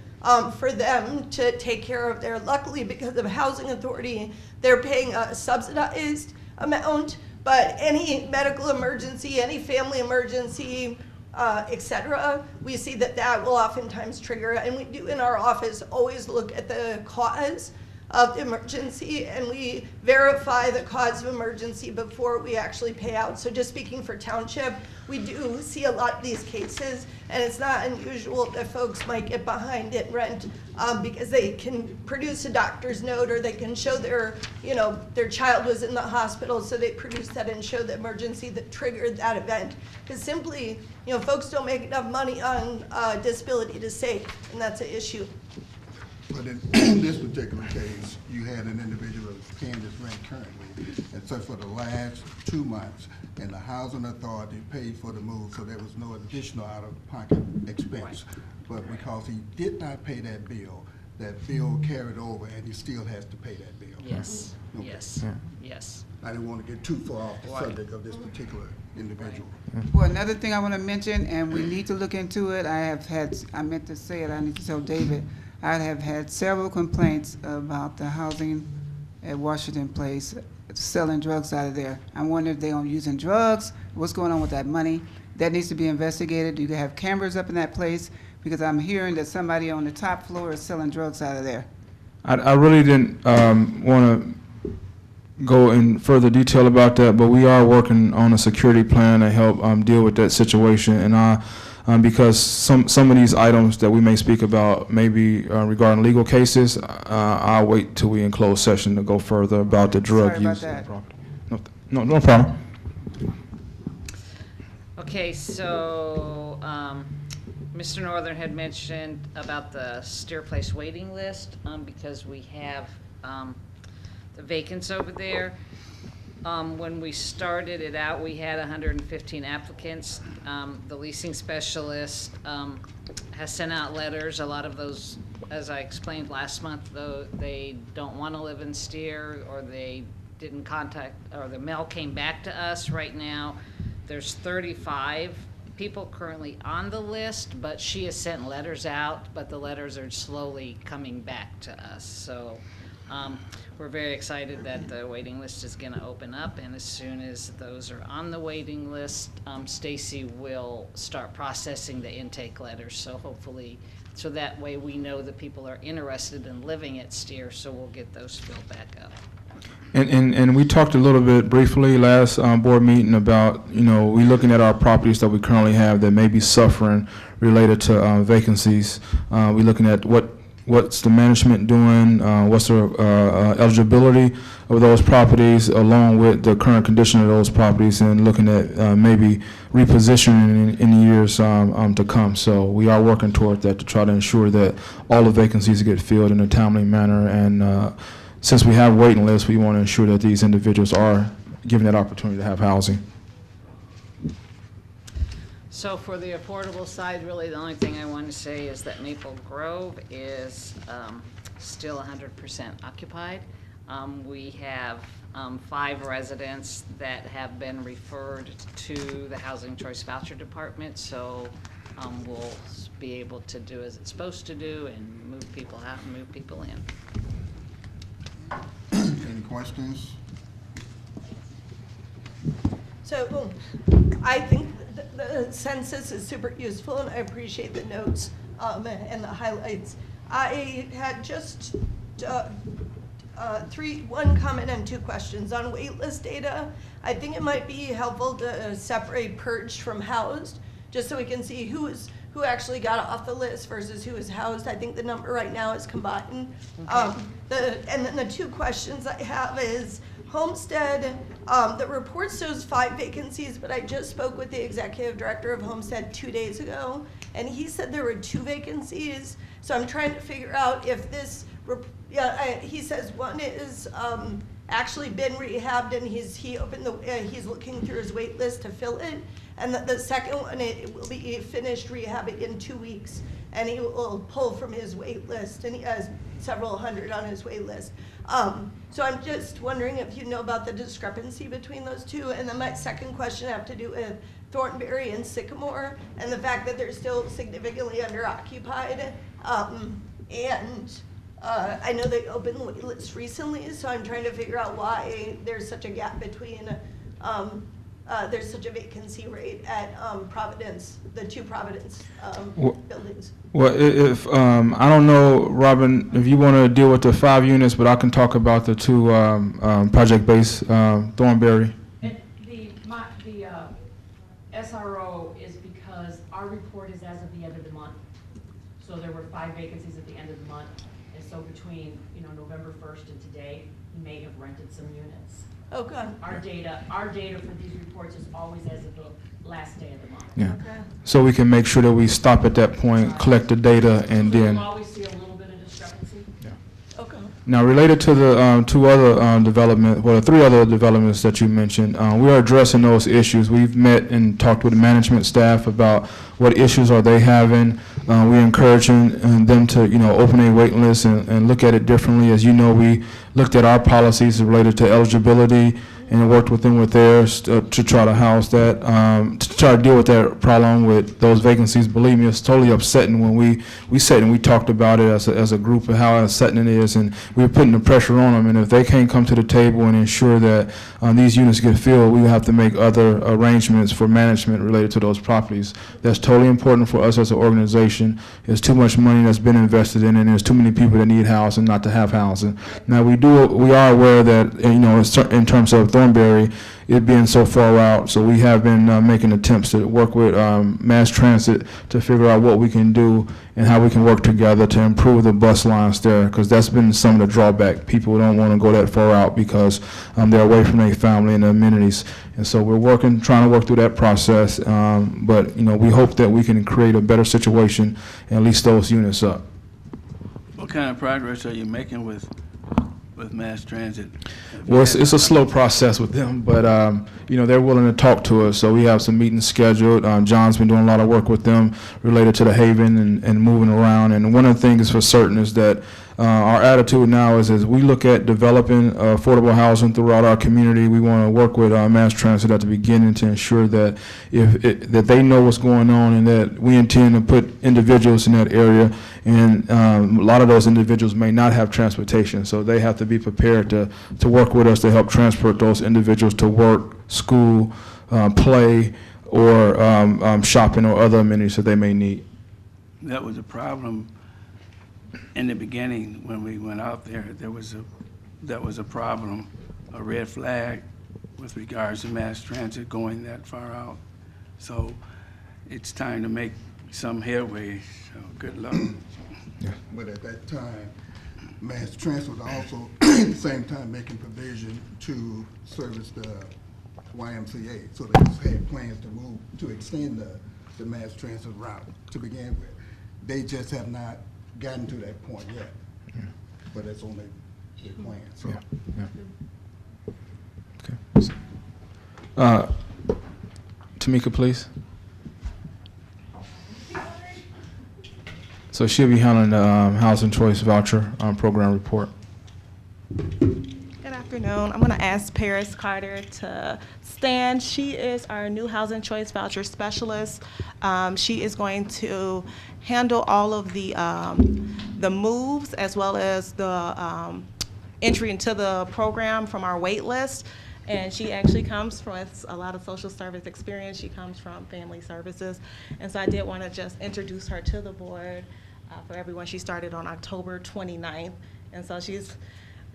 for them to take care of their, luckily because of housing authority, they're paying a subsidized amount, but any medical emergency, any family emergency, et cetera, we see that will oftentimes trigger, and we do in our office always look at the cause of the emergency, and we verify the cause of emergency before we actually pay out. So just speaking for township, we do see a lot of these cases, and it's not unusual that folks might get behind in rent because they can produce a doctor's note, or they can show their child was in the hospital, so they produce that and show the emergency that triggered that event. Because simply, folks don't make enough money on disability to save, and that's an issue.
But in this particular case, you had an individual that's paying this rent currently, and so for the last 2 months, and the housing authority paid for the move, so there was no additional out-of-pocket expense. But because he did not pay that bill carried over, and he still has to pay that bill.
Yes,
Okay.
yes, yes.
I didn't want to get too far off the subject of this particular individual.
Well, another thing I want to mention, and we need to look into it, I meant to say it, I need to tell David, I have had several complaints about the housing at Washington Place, selling drugs out of there. I wonder if they're using drugs, what's going on with that money. That needs to be investigated. You can have cameras up in that place, because I'm hearing that somebody on the top floor is selling drugs out of there.
I really didn't want to go in further detail about that, but we are working on a security plan to help deal with that situation. And because some of these items that we may speak about may be regarding legal cases, I'll wait till we in closed session to go further about the drug
Sorry about
use.
that.
No problem.
Okay, so Mr. Northern had mentioned about the Steer Place waiting list because we have the vacants over there. When we started it out, we had 115 applicants. The leasing specialist has sent out letters. A lot of those, as I explained last month, though, they don't want to live in Steer, or they didn't contact, or the mail came back to us. Right now, there's 35 people currently on the list, but she has sent letters out, but the letters are slowly coming back to us. So we're very excited that the waiting list is going to open up, and as soon as those are on the waiting list, Stacy will start processing the intake letters. So hopefully, so that way we know that people are interested in living at Steer, so we'll get those filled back up.
And we talked a little bit briefly last board meeting about, we looking at our properties that we currently have that may be suffering related to vacancies. We looking at what's the management doing, what's the eligibility of those properties, along with the current condition of those properties, and looking at maybe repositioning in years to come. So we are working toward that to try to ensure that all the vacancies get filled in a timely manner. And since we have waiting lists, we want to ensure that these individuals are given that opportunity to have housing.
So for the affordable side, really the only thing I want to say is that Maple Grove is still 100% occupied. We have 5 residents that have been referred to the Housing Choice Voucher Department, so we'll be able to do as it's supposed to do and move people out and move people in.
Any questions?
So I think the census is super useful, and I appreciate the notes and the highlights. I had just one comment and 2 questions. On waitlist data, I think it might be helpful to separate purged from housed, just so we can see who actually got off the list versus who is housed. I think the number right now is combined. And then the 2 questions I have is Homestead. The report shows 5 vacancies, but I just spoke with the executive director of Homestead 2 days ago, and he said there were 2 vacancies. So I'm trying to figure out if this, he says one is actually been rehabbed, and he's looking through his wait list to fill it. And the second one, it will be finished rehabbing in 2 weeks, and he will pull from his wait list, and he has several hundred on his wait list. So I'm just wondering if you know about the discrepancy between those 2. And then my second question have to do with Thornberry and Sycamore, and the fact that they're still significantly underoccupied. I know they opened wait lists recently, so I'm trying to figure out why there's such a gap between there's such a vacancy rate at Providence, the 2 Providence buildings.
Well, if I don't know, Robin, if you want to deal with the 5 units, but I can talk about the 2 project-based Thornberry.
And the SRO is because our report is as of the end of the month. So there were 5 vacancies at the end of the month. And so between, November 1st and today, we may have rented some units.
Oh, good.
Our data for these reports is always as of the last day of the month.
Yeah.
Okay.
So we can make sure that we stop at that point, collect the data, and then.
We'll always see a little bit of discrepancy.
Okay.
Now, related to the 2 other the 3 other developments that you mentioned, we are addressing those issues. We've met and talked with the management staff about what issues are they having. We're encouraging them to, open a wait list and look at it differently. As you know, we looked at our policies related to eligibility and worked with them with theirs to try to house that, to try to deal with that problem with those vacancies. Believe me, it's totally upsetting when we sat and we talked about it as a group of how upsetting it is, and we were putting the pressure on them. And if they can't come to the table and ensure that these units get filled, we will have to make other arrangements for management related to those properties. That's totally important for us as an organization. There's too much money that's been invested in, and there's too many people that need housing not to have housing. Now we are aware that in terms of Thornberry, it being so far out, so we have been making attempts to work with mass transit to figure out what we can do and how we can work together to improve the bus lines there, because that's been some of the drawback. People don't want to go that far out because they're away from their family and their amenities. And so we're trying to work through that process, but we hope that we can create a better situation and at least those units up.
What kind of progress are you making with mass transit?
Well, it's a slow process with them, but they're willing to talk to us. So we have some meetings scheduled. John's been doing a lot of work with them related to the Haven and moving around. And one of the things for certain is that our attitude now is as we look at developing affordable housing throughout our community, we want to work with mass transit at the beginning to ensure that that they know what's going on and that we intend to put individuals in that area. And a lot of those individuals may not have transportation, so they have to be prepared to work with us to help transport those individuals to work, school, play, or shopping or other amenities that they may need.
That was a problem in the beginning when we went out there. That was a problem, a red flag with regards to mass transit going that far out. So it's time to make some headway. So good luck.
Yeah. But at that time, mass transit was also at the same time making provision to service the YMCA. So they just had plans to extend the mass transit route to begin with. They just have not gotten to that point yet. Yeah. But that's on their plan. So.
Yeah. Okay. Tamika, please. So she'll be handling the Housing Choice Voucher Program report.
Good afternoon. I'm going to ask Paris Carter to stand. She is our new Housing Choice Voucher Specialist. She is going to handle all of the moves as well as the entry into the program from our wait list. And she actually comes from a lot of social service experience. She comes from family services. And so I did want to just introduce her to the board for everyone. She started on October 29th. And so she's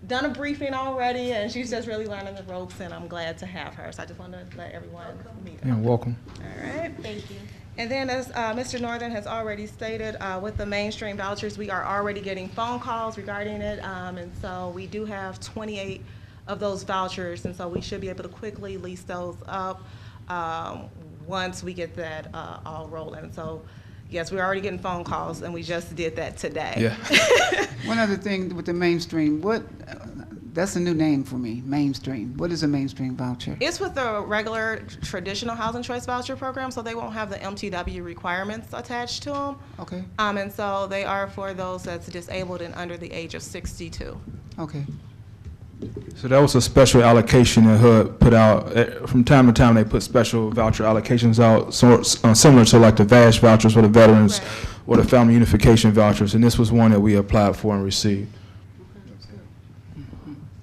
done a briefing already, and she's just really learning the ropes, and I'm glad to have her. So I just want to let everyone meet her.
Yeah, welcome.
All right. Thank you. And then as Mr. Northern has already stated, with the mainstream vouchers, we are already getting phone calls regarding it. And so we do have 28 of those vouchers, and so we should be able to quickly lease those up once we get that all rolling. So yes, we're already getting phone calls, and we just did that today.
Yeah.
One other thing with the mainstream, that's a new name for me, mainstream. What is a mainstream voucher?
It's with the regular traditional Housing Choice Voucher program, so they won't have the MTW requirements attached to them.
Okay.
And so they are for those that's disabled and under the age of 62.
Okay.
So that was a special allocation that HUD put out. From time to time, they put special voucher allocations out, similar to like the VASH vouchers for the veterans,
Right.
or the family unification vouchers. And this was one that we applied for and received.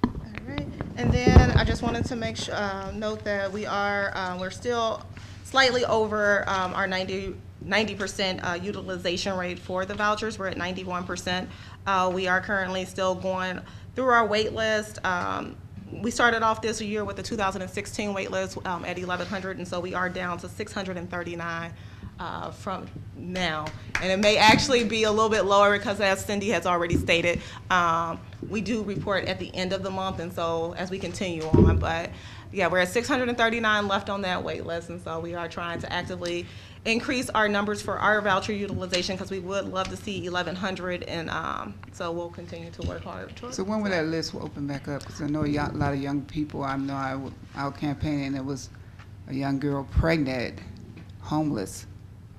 All right. And then I just wanted to make sure, note that we're still slightly over our 90% utilization rate for the vouchers. We're at 91%. We are currently still going through our wait list. We started off this year with the 2016 wait list at 1,100, and so we are down to 639 from now. And it may actually be a little bit lower because, as Cindy has already stated, we do report at the end of the month, and so as we continue on. But yeah, we're at 639 left on that wait list, and so we are trying to actively increase our numbers for our voucher utilization because we would love to see 1,100, and so we'll continue to work hard towards.
So when will that list open back up? Because I know a lot of young people, I know out campaigning, there was a young girl pregnant, homeless,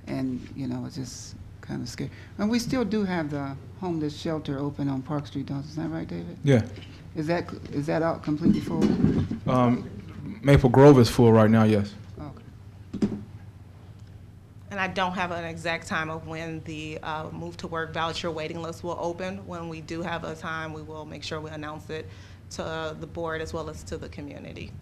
and, it's just kind of scary. And we still do have the homeless shelter open on Park Street, don't you? Is that right, David?
Yeah.
Is that out completely full?
Maple Grove is full right now, yes.
And I don't have an exact time of when the Move to Work voucher waiting list will open. When we do have a time, we will make sure we announce it to the board as well as to the community.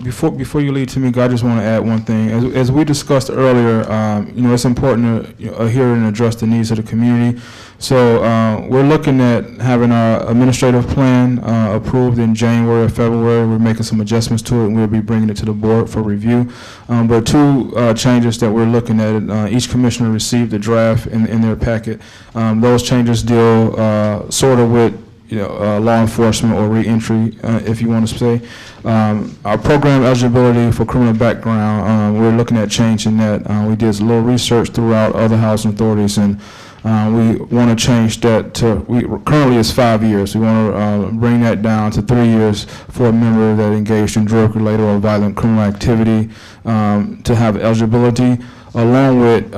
Before you leave, Tamika, I just want to add one thing. As we discussed earlier, it's important to hear and address the needs of the community. So we're looking at having our administrative plan approved in January or February. We're making some adjustments to it, and we'll be bringing it to the board for review. But two changes that we're looking at, each commissioner received a draft in their packet. Those changes deal sort of with law enforcement or reentry, if you want to say. Our program eligibility for criminal background, we're looking at changing that. We did a little research throughout other housing authorities, and we want to change that to, currently it's 5 years. We want to bring that down to 3 years for a member that engaged in drug-related or violent criminal activity to have eligibility, along with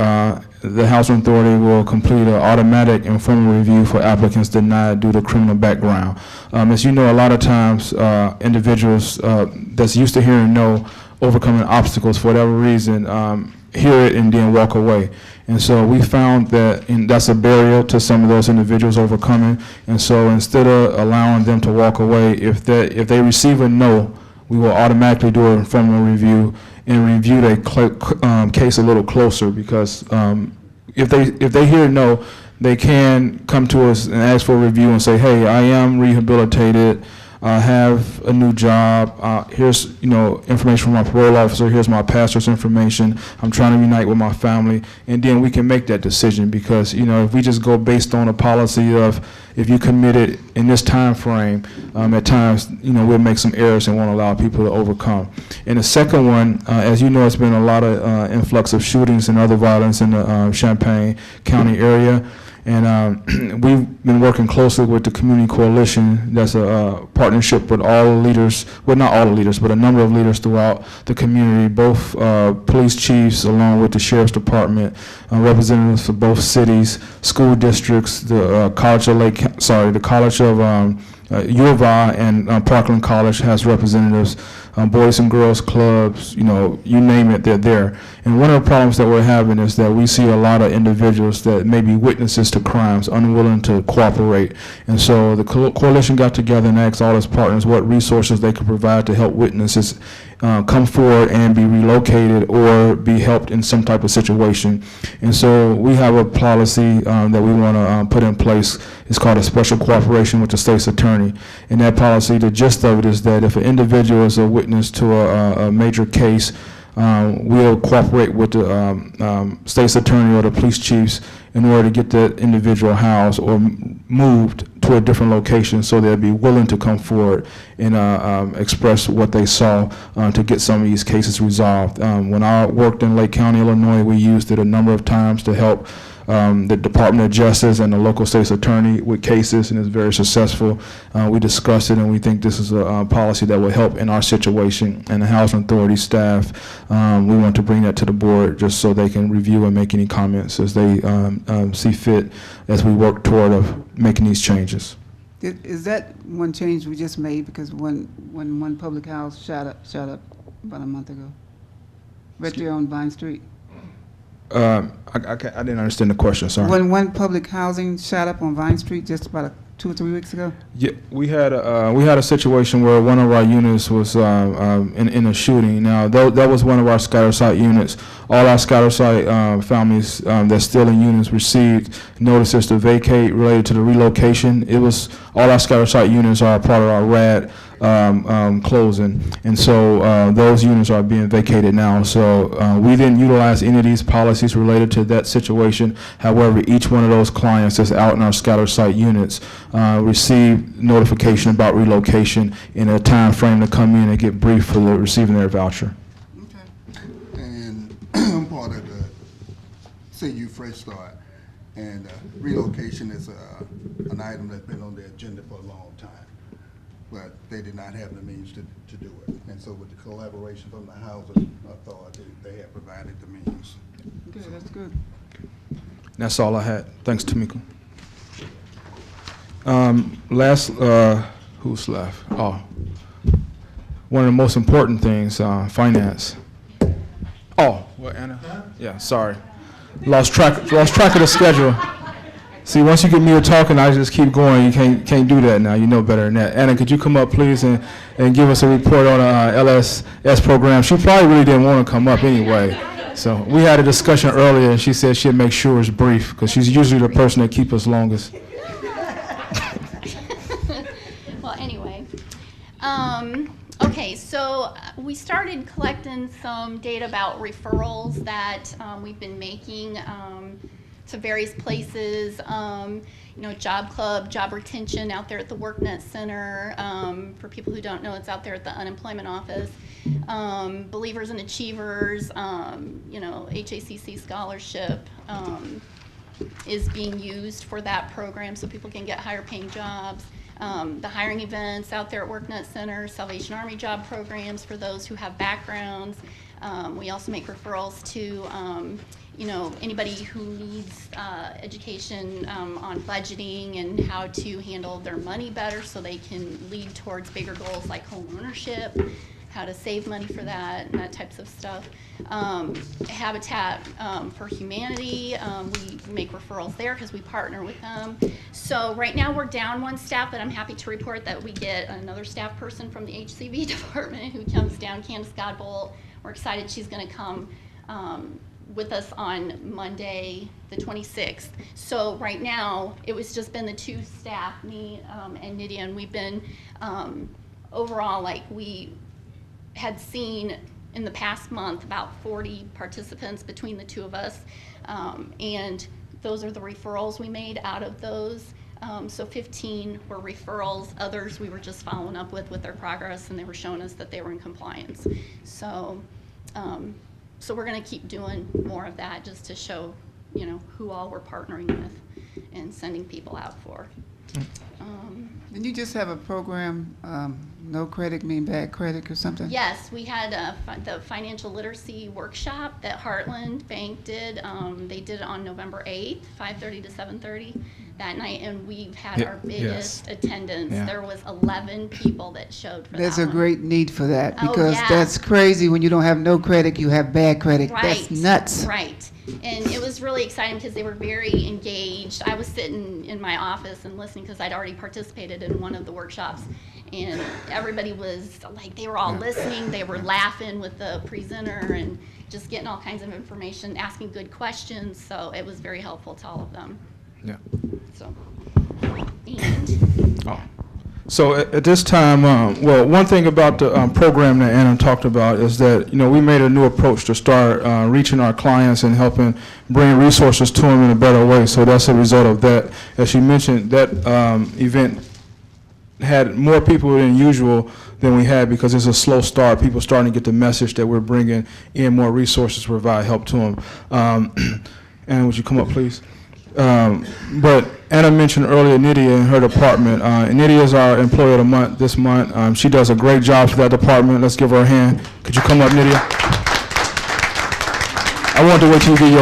the Housing Authority will complete an automatic informal review for applicants denied due to criminal background. As you know, a lot of times individuals that's used to hearing no, overcoming obstacles for whatever reason, hear it and then walk away. And so we found that that's a barrier to some of those individuals overcoming. And so instead of allowing them to walk away, if they receive a no, we will automatically do an informal review and review their case a little closer, because if they hear no, they can come to us and ask for a review and say, hey, I am rehabilitated, I have a new job, here's information from my parole officer, here's my pastor's information, I'm trying to reunite with my family, and then we can make that decision. Because if we just go based on a policy of if you committed in this time frame, at times we'll make some errors and won't allow people to overcome. And the second one, as you know, it's been a lot of influx of shootings and other violence in the Champaign County area.
And we've been working closely with the Community Coalition. That's a partnership with all the leaders, well, not all the leaders, but a number of leaders throughout the community, both police chiefs along with the Sheriff's Department, representatives for both cities, school districts, the College of U of I and Parkland College has representatives, Boys and Girls Clubs, you know, you name it, they're there. And one of the problems that we're having is that we see a lot of individuals that may be witnesses to crimes, unwilling to cooperate. And so the coalition got together and asked all its partners what resources they could provide to help witnesses come forward and be relocated or be helped in some type of situation. And so we have a policy that we want to put in place. It's called a special cooperation with the state's attorney. And that policy, the gist of it is that if an individual is a witness to a major case, we'll cooperate with the state's attorney or the police chiefs in order to get that individual housed or moved to a different location so they'll be willing to come forward and express what they saw to get some of these cases resolved. When I worked in Lake County, Illinois, we used it a number of times to help the Department of Justice and the local state's attorney with cases, and it's very successful. We discussed it, and we think this is a policy that will help in our situation. And the Housing Authority staff, we want to bring that to the board just so they can review and make any comments as they see fit as we work toward making these changes.
Is that one change we just made because when one public house shot up about a month ago, right there on Vine Street?
I didn't understand the question, sorry.
When one public housing shot up on Vine Street just about 2 or 3 weeks ago?
Yeah, we had a situation where one of our units was in a shooting. Now, that was one of our scatter site units. All our scatter site families that's still in units received notices to vacate related to the relocation. All our scatter site units are a part of our RAD closing, and so those units are being vacated now. So we didn't utilize any of these policies related to that situation. However, each one of those clients that's out in our scatter site units received notification about relocation in a time frame to come in and get briefed for receiving their voucher.
And part of the CU Fresh Start, and relocation is an item that's been on the agenda for a long time, but they did not have the means to do it. And so with the collaboration from the Housing Authority, they have provided the means.
Okay, that's good.
That's all I had. Thanks, Tamika. Who's left? Oh, one of the most important things, finance. Oh, what, Anna? Yeah, sorry. Lost track of the schedule. See, once you get me to talking, I just keep going. You can't do that now. You know better than that. Anna, could you come up, please, and give us a report on LSS program? She probably really didn't want to come up anyway. So we had a discussion earlier, and she said she'd make sure it's brief, because she's usually the person that keeps us longest.
Well, anyway. Okay, so we started collecting some data about referrals that we've been making to various places, Job Club, job retention out there at the WorkNet Center. For people who don't know, it's out there at the unemployment office. Believers and Achievers, HACC scholarship is being used for that program so people can get higher paying jobs. The hiring events out there at WorkNet Center, Salvation Army job programs for those who have backgrounds. We also make referrals to anybody who needs education on budgeting and how to handle their money better so they can lead towards bigger goals like home ownership, how to save money for that, and that types of stuff. Habitat for Humanity, we make referrals there because we partner with them. So right now we're down one staff, but I'm happy to report that we get another staff person from the HCV department who comes down, Candace Godbolt. We're excited she's going to come with us on Monday, the 26th. So right now, it was just been the two staff, me and Nydia, and we've been overall, we had seen in the past month about 40 participants between the two of us, and those are the referrals we made out of those. So 15 were referrals, others we were just following up with their progress, and they were showing us that they were in compliance. So we're going to keep doing more of that just to show, who all we're partnering with. and sending people out for.
Didn't you just have a program, no credit mean bad credit or something?
Yes, we had the financial literacy workshop that Heartland Bank did. They did it on November 8th, 5:30 to 7:30 that night, and we've had our biggest attendance.
Yeah.
There was 11 people that showed for
There's
that
a
one.
great need for that,
Oh,
because
yeah.
that's crazy when you don't have no credit, you have bad credit.
Right.
That's nuts.
Right. And it was really exciting because they were very engaged. I was sitting in my office and listening because I'd already participated in one of the workshops. And everybody was like, they were all listening. They were laughing with the presenter and just getting all kinds of information, asking good questions. So it was very helpful to all of them.
Yeah.
So, and
So at this time, well, one thing about the program that Anna talked about is that, you know, we made a new approach to start reaching our clients and helping bring resources to them in a better way. So that's a result of that. As she mentioned, that event had more people than usual than we had because it's a slow start. People starting to get the message that we're bringing in more resources to provide help to them. Anna, would you come up, please? But Anna mentioned earlier Nydia in her department. Nydia is our employee of the month this month. She does a great job for that department. Let's give her a hand. Could you come up, Nydia? I wanted to wait till you get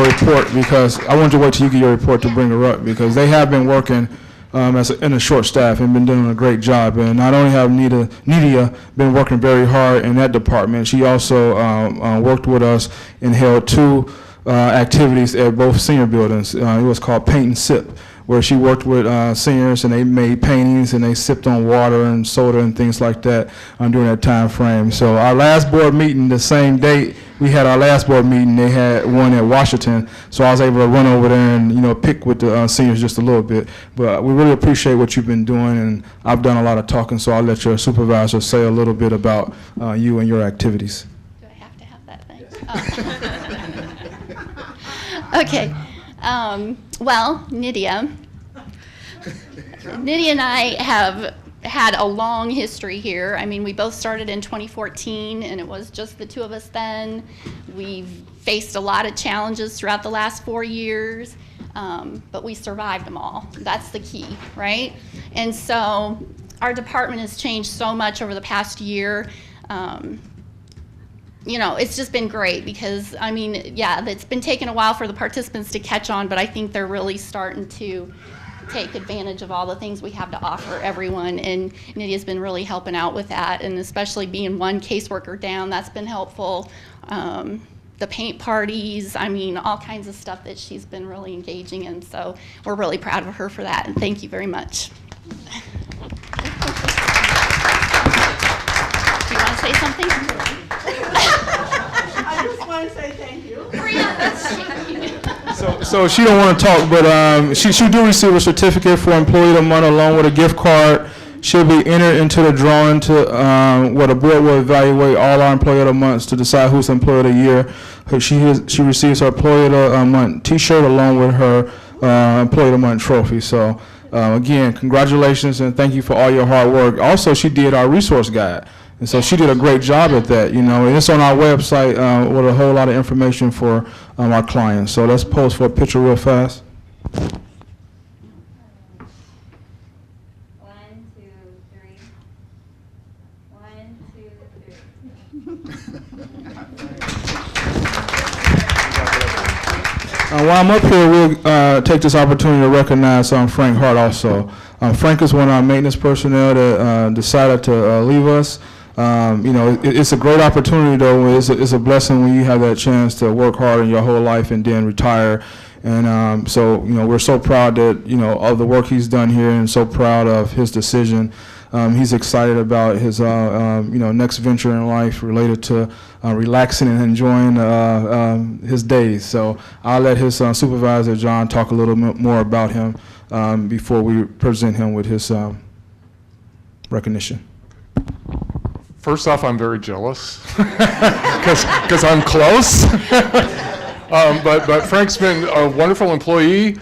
your report to bring her up because they have been working in a short staff and been doing a great job. And not only have Nydia been working very hard in that department, she also worked with us and held 2 activities at both senior buildings. It was called Paint and Sip, where she worked with seniors and they made paintings and they sipped on water and soda and things like that during that time frame. So our last board meeting, the same date we had our last board meeting, they had one at Washington. So I was able to run over there and, you know, pick with the seniors just a little bit. But we really appreciate what you've been doing, and I've done a lot of talking, so I'll let your supervisor say a little bit about you and your activities.
do I have to have that thing? Oh. Okay. Well, Nydia and I have had a long history here. I mean, we both started in 2014, and it was just the 2 of us then. We've faced a lot of challenges throughout the last 4 years, but we survived them all. That's the key, right? And so our department has changed so much over the past year. You know, it's just been great because, I mean, yeah, it's been taking a while for the participants to catch on, but I think they're really starting to take advantage of all the things we have to offer everyone, and Nydia's been really helping out with that, and especially being one caseworker down, that's been helpful. The paint parties, I mean, all kinds of stuff that she's been really engaging in, so we're really proud of her for that, and thank you very much. Do you want to say something?
I just want to say thank you.
So she don't want to talk, but she do receive a certificate for Employee of the Month along with a gift card. She'll be entered into the drawing to where the board will evaluate all our Employee of the Months to decide who's Employee of the Year. She receives her Employee of the Month T-shirt along with her Employee of the Month trophy. So again, congratulations and thank you for all your hard work. Also, she did our resource guide. And so she did a great job at that, you know, and it's on our website with a whole lot of information for our clients. So let's pose for a picture real fast.
1, 2, 3. 1, 2, 3.
While I'm up here, we'll take this opportunity to recognize Frank Hart also. Frank is one of our maintenance personnel that decided to leave us. You know, it's a great opportunity, though. It's a blessing when you have that chance to work hard in your whole life and then retire. And so, you know, we're so proud that, you know, of the work he's done here and so proud of his decision. He's excited about his, you know, next venture in life related to relaxing and enjoying his days. So I'll let his supervisor, John, talk a little bit more about him before we present him with his recognition.
First off, I'm very jealous because I'm close. But Frank's been a wonderful employee.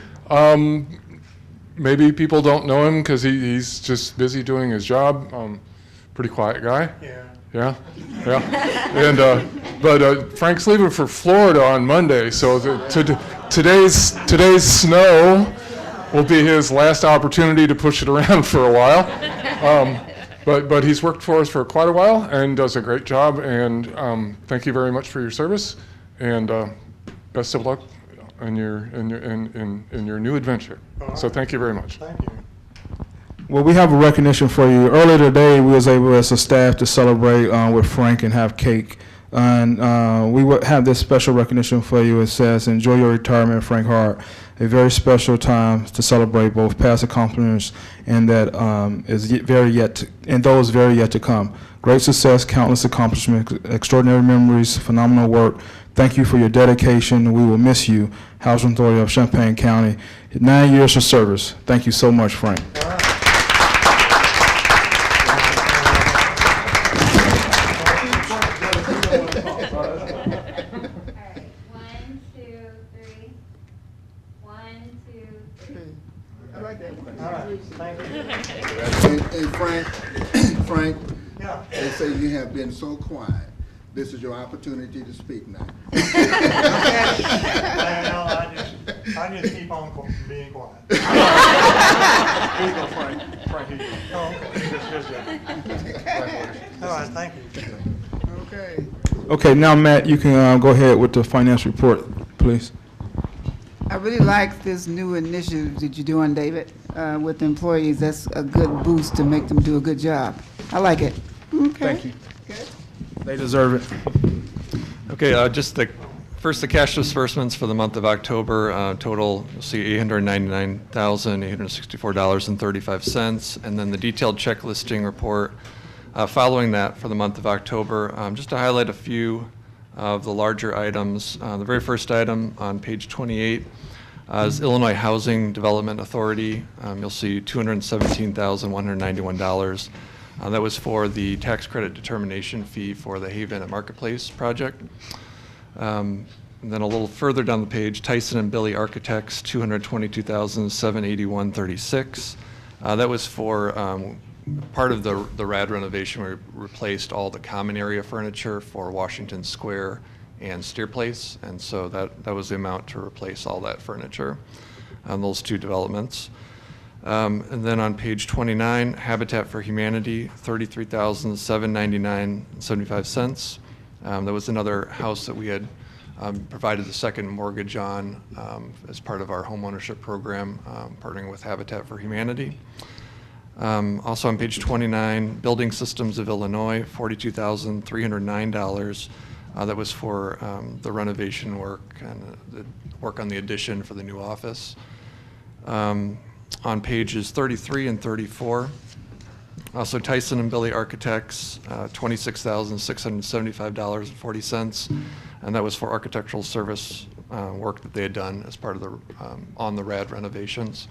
Maybe people don't know him because he's just busy doing his job. Pretty quiet guy. Yeah. And but Frank's leaving for Florida on Monday, so today's snow will be his last opportunity to push it around for a while. But he's worked for us for quite a while and does a great job. And thank you very much for your service. And best of luck in your new adventure. So thank you very much.
Thank you.
Well, we have a recognition for you. Earlier today, we was able as a staff to celebrate with Frank and have cake. And we would have this special recognition for you. It says, enjoy your retirement, Frank Hart. A very special time to celebrate both past accomplishments and that those very yet to come. Great success, countless accomplishments, extraordinary memories, phenomenal work. Thank you for your dedication. We will miss you, Housing Authority of Champaign County. 9 years of service. Thank you so much, Frank.
And Frank, they say you have been so quiet. This is your opportunity to speak now.
I just keep on being quiet. Here you go, Frank. Frank, here you go. Oh, okay. All right, thank you.
Okay.
Okay, now Matt, you can go ahead with the finance report, please.
I really like this new initiative that you're doing, David, with employees. That's a good boost to make them do a good job. I like it. Okay.
Thank you. They deserve it.
Okay, just the cash disbursements for the month of October, total, you'll see $899,864.35, and then the detailed check listing report following that for the month of October. Just to highlight a few of the larger items, the very first item on page 28 is Illinois Housing Development Authority. You'll see $217,191. That was for the tax credit determination fee for the Haven at Marketplace project. And then a little further down the page, Tyson and Billy Architects, $222,781.36. That was for part of the RAD renovation. We replaced all the common area furniture for Washington Square and Steer Place, and so that was the amount to replace all that furniture on those two developments. And then on page 29, Habitat for Humanity, $33,799.75. That was another house that we had provided the second mortgage on as part of our homeownership program, partnering with Habitat for Humanity. Also on page 29, Building Systems of Illinois, $42,309. That was for the renovation work and the work on the addition for the new office. On pages 33 and 34, also Tyson and Billy Architects, $26,675.40, and that was for architectural service work that they had done as part of the on the RAD renovations.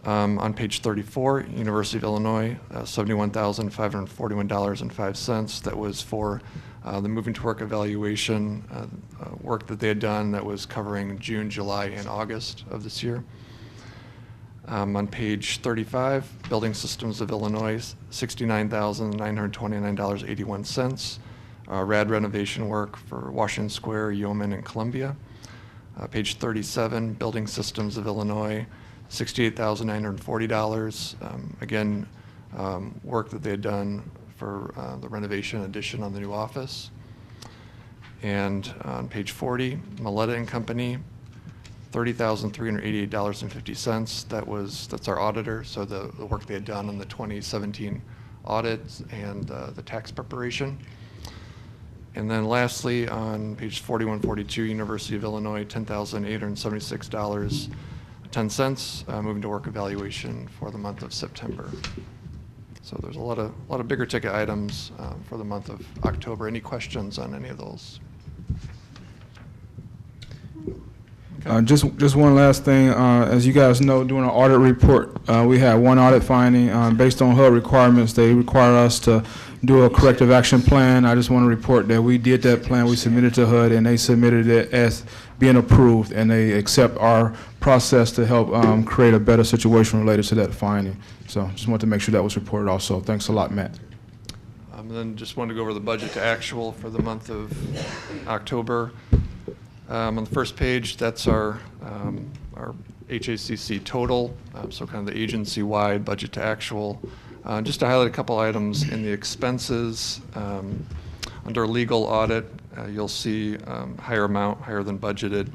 On page 34, University of Illinois, $71,541.05. That was for the moving to work evaluation work that they had done that was covering June, July, and August of this year. On page 35, Building Systems of Illinois, $69,929.81. RAD renovation work for Washington Square, Yeoman, and Columbia. Page 37, Building Systems of Illinois, $68,940. Again, work that they had done for the renovation addition on the new office. And on page 40, Maletta and Company, $30,388.50. That's our auditor, so the work they had done on the 2017 audits and the tax preparation. And then lastly, on page 4142, University of Illinois, $10,876.10, moving to work evaluation for the month of September. So there's a lot of bigger ticket items for the month of October. Any questions on any of those?
Just one last thing. As you guys know, doing an audit report, we had one audit finding. Based on HUD requirements, they require us to do a corrective action plan. I just want to report that we did that plan. We submitted to HUD, and they submitted it as being approved, and they accept our process to help create a better situation related to that finding. So just wanted to make sure that was reported also. Thanks a lot, Matt.
Then just wanted to go over the budget to actual for the month of October. On the first page, that's our HACC total, so kind of the agency-wide budget to actual. Just to highlight a couple items in the expenses, under legal audit, you'll see higher amount, higher than budgeted,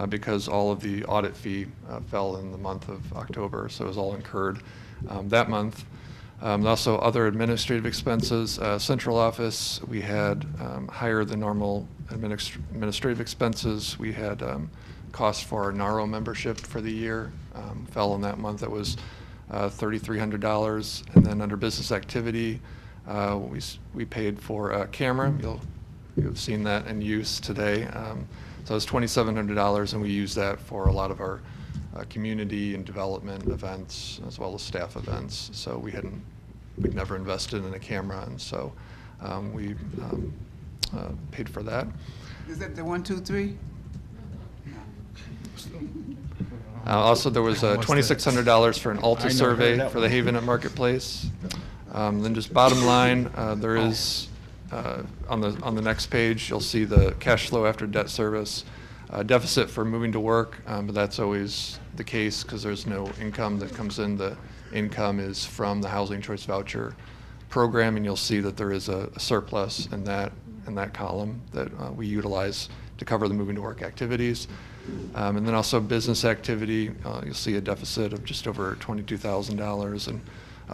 because all of the audit fee fell in the month of October, so it was all incurred that month. Also, other administrative expenses, central office, we had higher than normal administrative expenses. We had costs for our NARO membership for the year, fell in that month. That was $3,300. And then under business activity, we paid for a camera. You've seen that in use today. So it's $2,700, and we use that for a lot of our community and development events, as well as staff events. So we'd never invested in a camera, and so we paid for that.
Is that the 1, 2, 3?
Also, there was $2,600 for an Alta survey for the Haven Marketplace. Then just bottom line, there is, on the next page, you'll see the cash flow after debt service deficit for moving to work, but that's always the case because there's no income that comes in. The income is from the Housing Choice Voucher program, and you'll see that there is a surplus in that column that we utilize to cover the moving to work activities. And then also business activity, you'll see a deficit of just over $22,000. And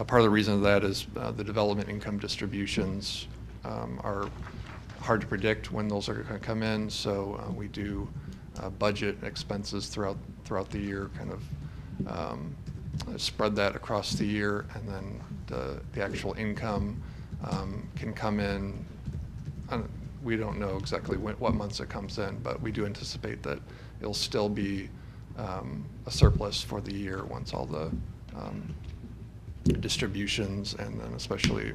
part of the reason of that is the development income distributions are hard to predict when those are going to come in. So we do budget expenses throughout the year, kind of spread that across the year, and then the actual income can come in. We don't know exactly what months it comes in, but we do anticipate that it'll still be a surplus for the year once all the distributions, and then especially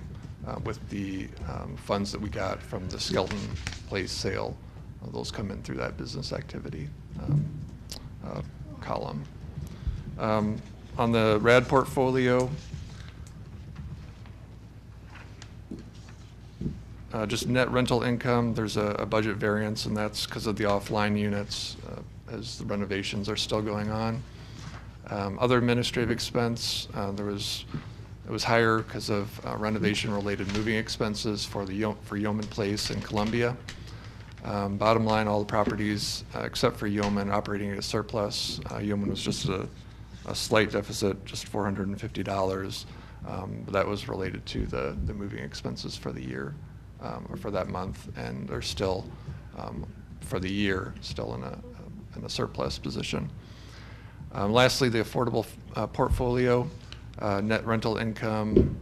with the funds that we got from the Skelton Place sale, those come in through that business activity column. On the RAD portfolio, just net rental income, there's a budget variance, and that's because of the offline units as the renovations are still going on. Other administrative expense, it was higher because of renovation-related moving expenses for Yeoman Place in Columbia. Bottom line, all the properties except for Yeoman operating at a surplus. Yeoman was just a slight deficit, just $450. But that was related to the moving expenses for the year, or for that month, and they're still, for the year, still in a surplus position. Lastly, the affordable portfolio, net rental income,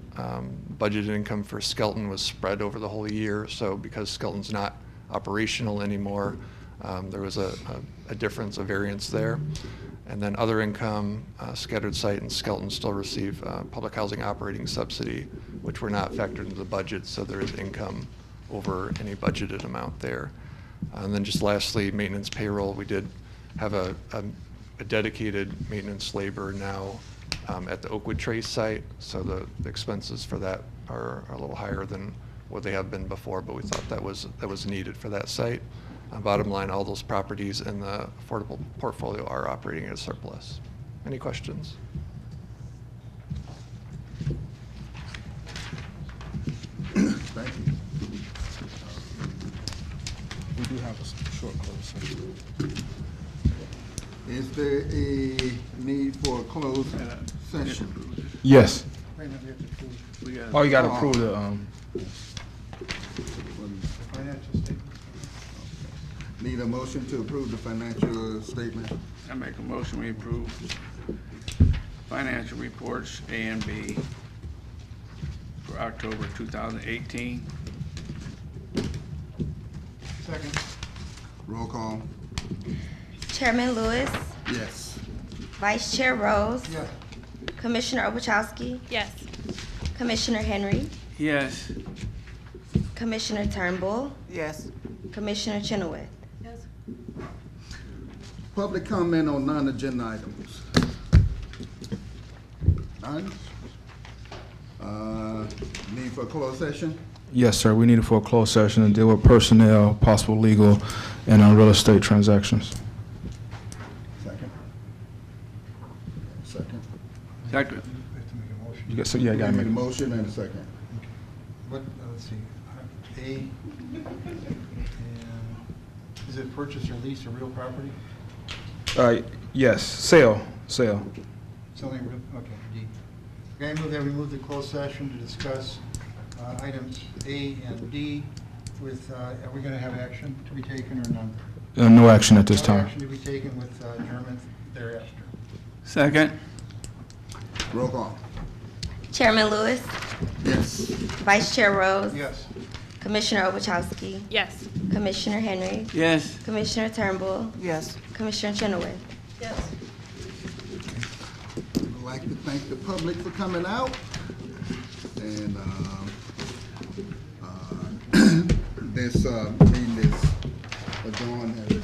budgeted income for Skelton was spread over the whole year. So because Skelton's not operational anymore, there was a difference, a variance there. And then other income, Scattered Site and Skelton still receive public housing operating subsidy, which were not factored into the budget, so there is income over any budgeted amount there. And then just lastly, maintenance payroll. We did have a dedicated maintenance labor now at the Oakwood Trace site, so the expenses for that are a little higher than what they have been before, but we thought that was needed for that site. Bottom line, all those properties in the affordable portfolio are operating at a surplus. Any questions?
Thank you.
We do have a short closed session.
Is there a need for a closed session?
Yes.
Oh, you got to approve the,
Financial statement.
Need a motion to approve the financial statement?
I make a motion, we approve financial reports A and B for October 2018.
Second.
Roll call.
Chairman Lewis,
Yes.
Vice Chair Rose,
Yes.
Commissioner Obuchowski,
Yes.
Commissioner Henry,
Yes.
Commissioner Turnbull,
Yes.
Commissioner Chenoweth.
Public comment on non-agenda items. None? Need for a closed session?
Yes, sir. We need it for a closed session to deal with personnel, possible legal, and real estate transactions.
Second.
Second.
You got, so yeah, I gotta
We
make
need
a
a
motion.
motion and a second.
What, let's see, A, and is it purchase or lease of real property?
Yes, sale.
Selling real, okay, D. Okay, I move that we move to closed session to discuss items A and D with, are we going to have action to be taken or none?
No action at this
No
time.
action to be taken with adjournment thereafter.
Second.
Roll call.
Chairman Lewis,
Yes.
Vice Chair Rose,
Yes.
Commissioner Ovechowski,
Yes.
Commissioner Henry,
Yes.
Commissioner Turnbull,
Yes.
Commissioner Chenoweth.
Yes.
I'd like to thank the public for coming out. And this meeting is adjourned.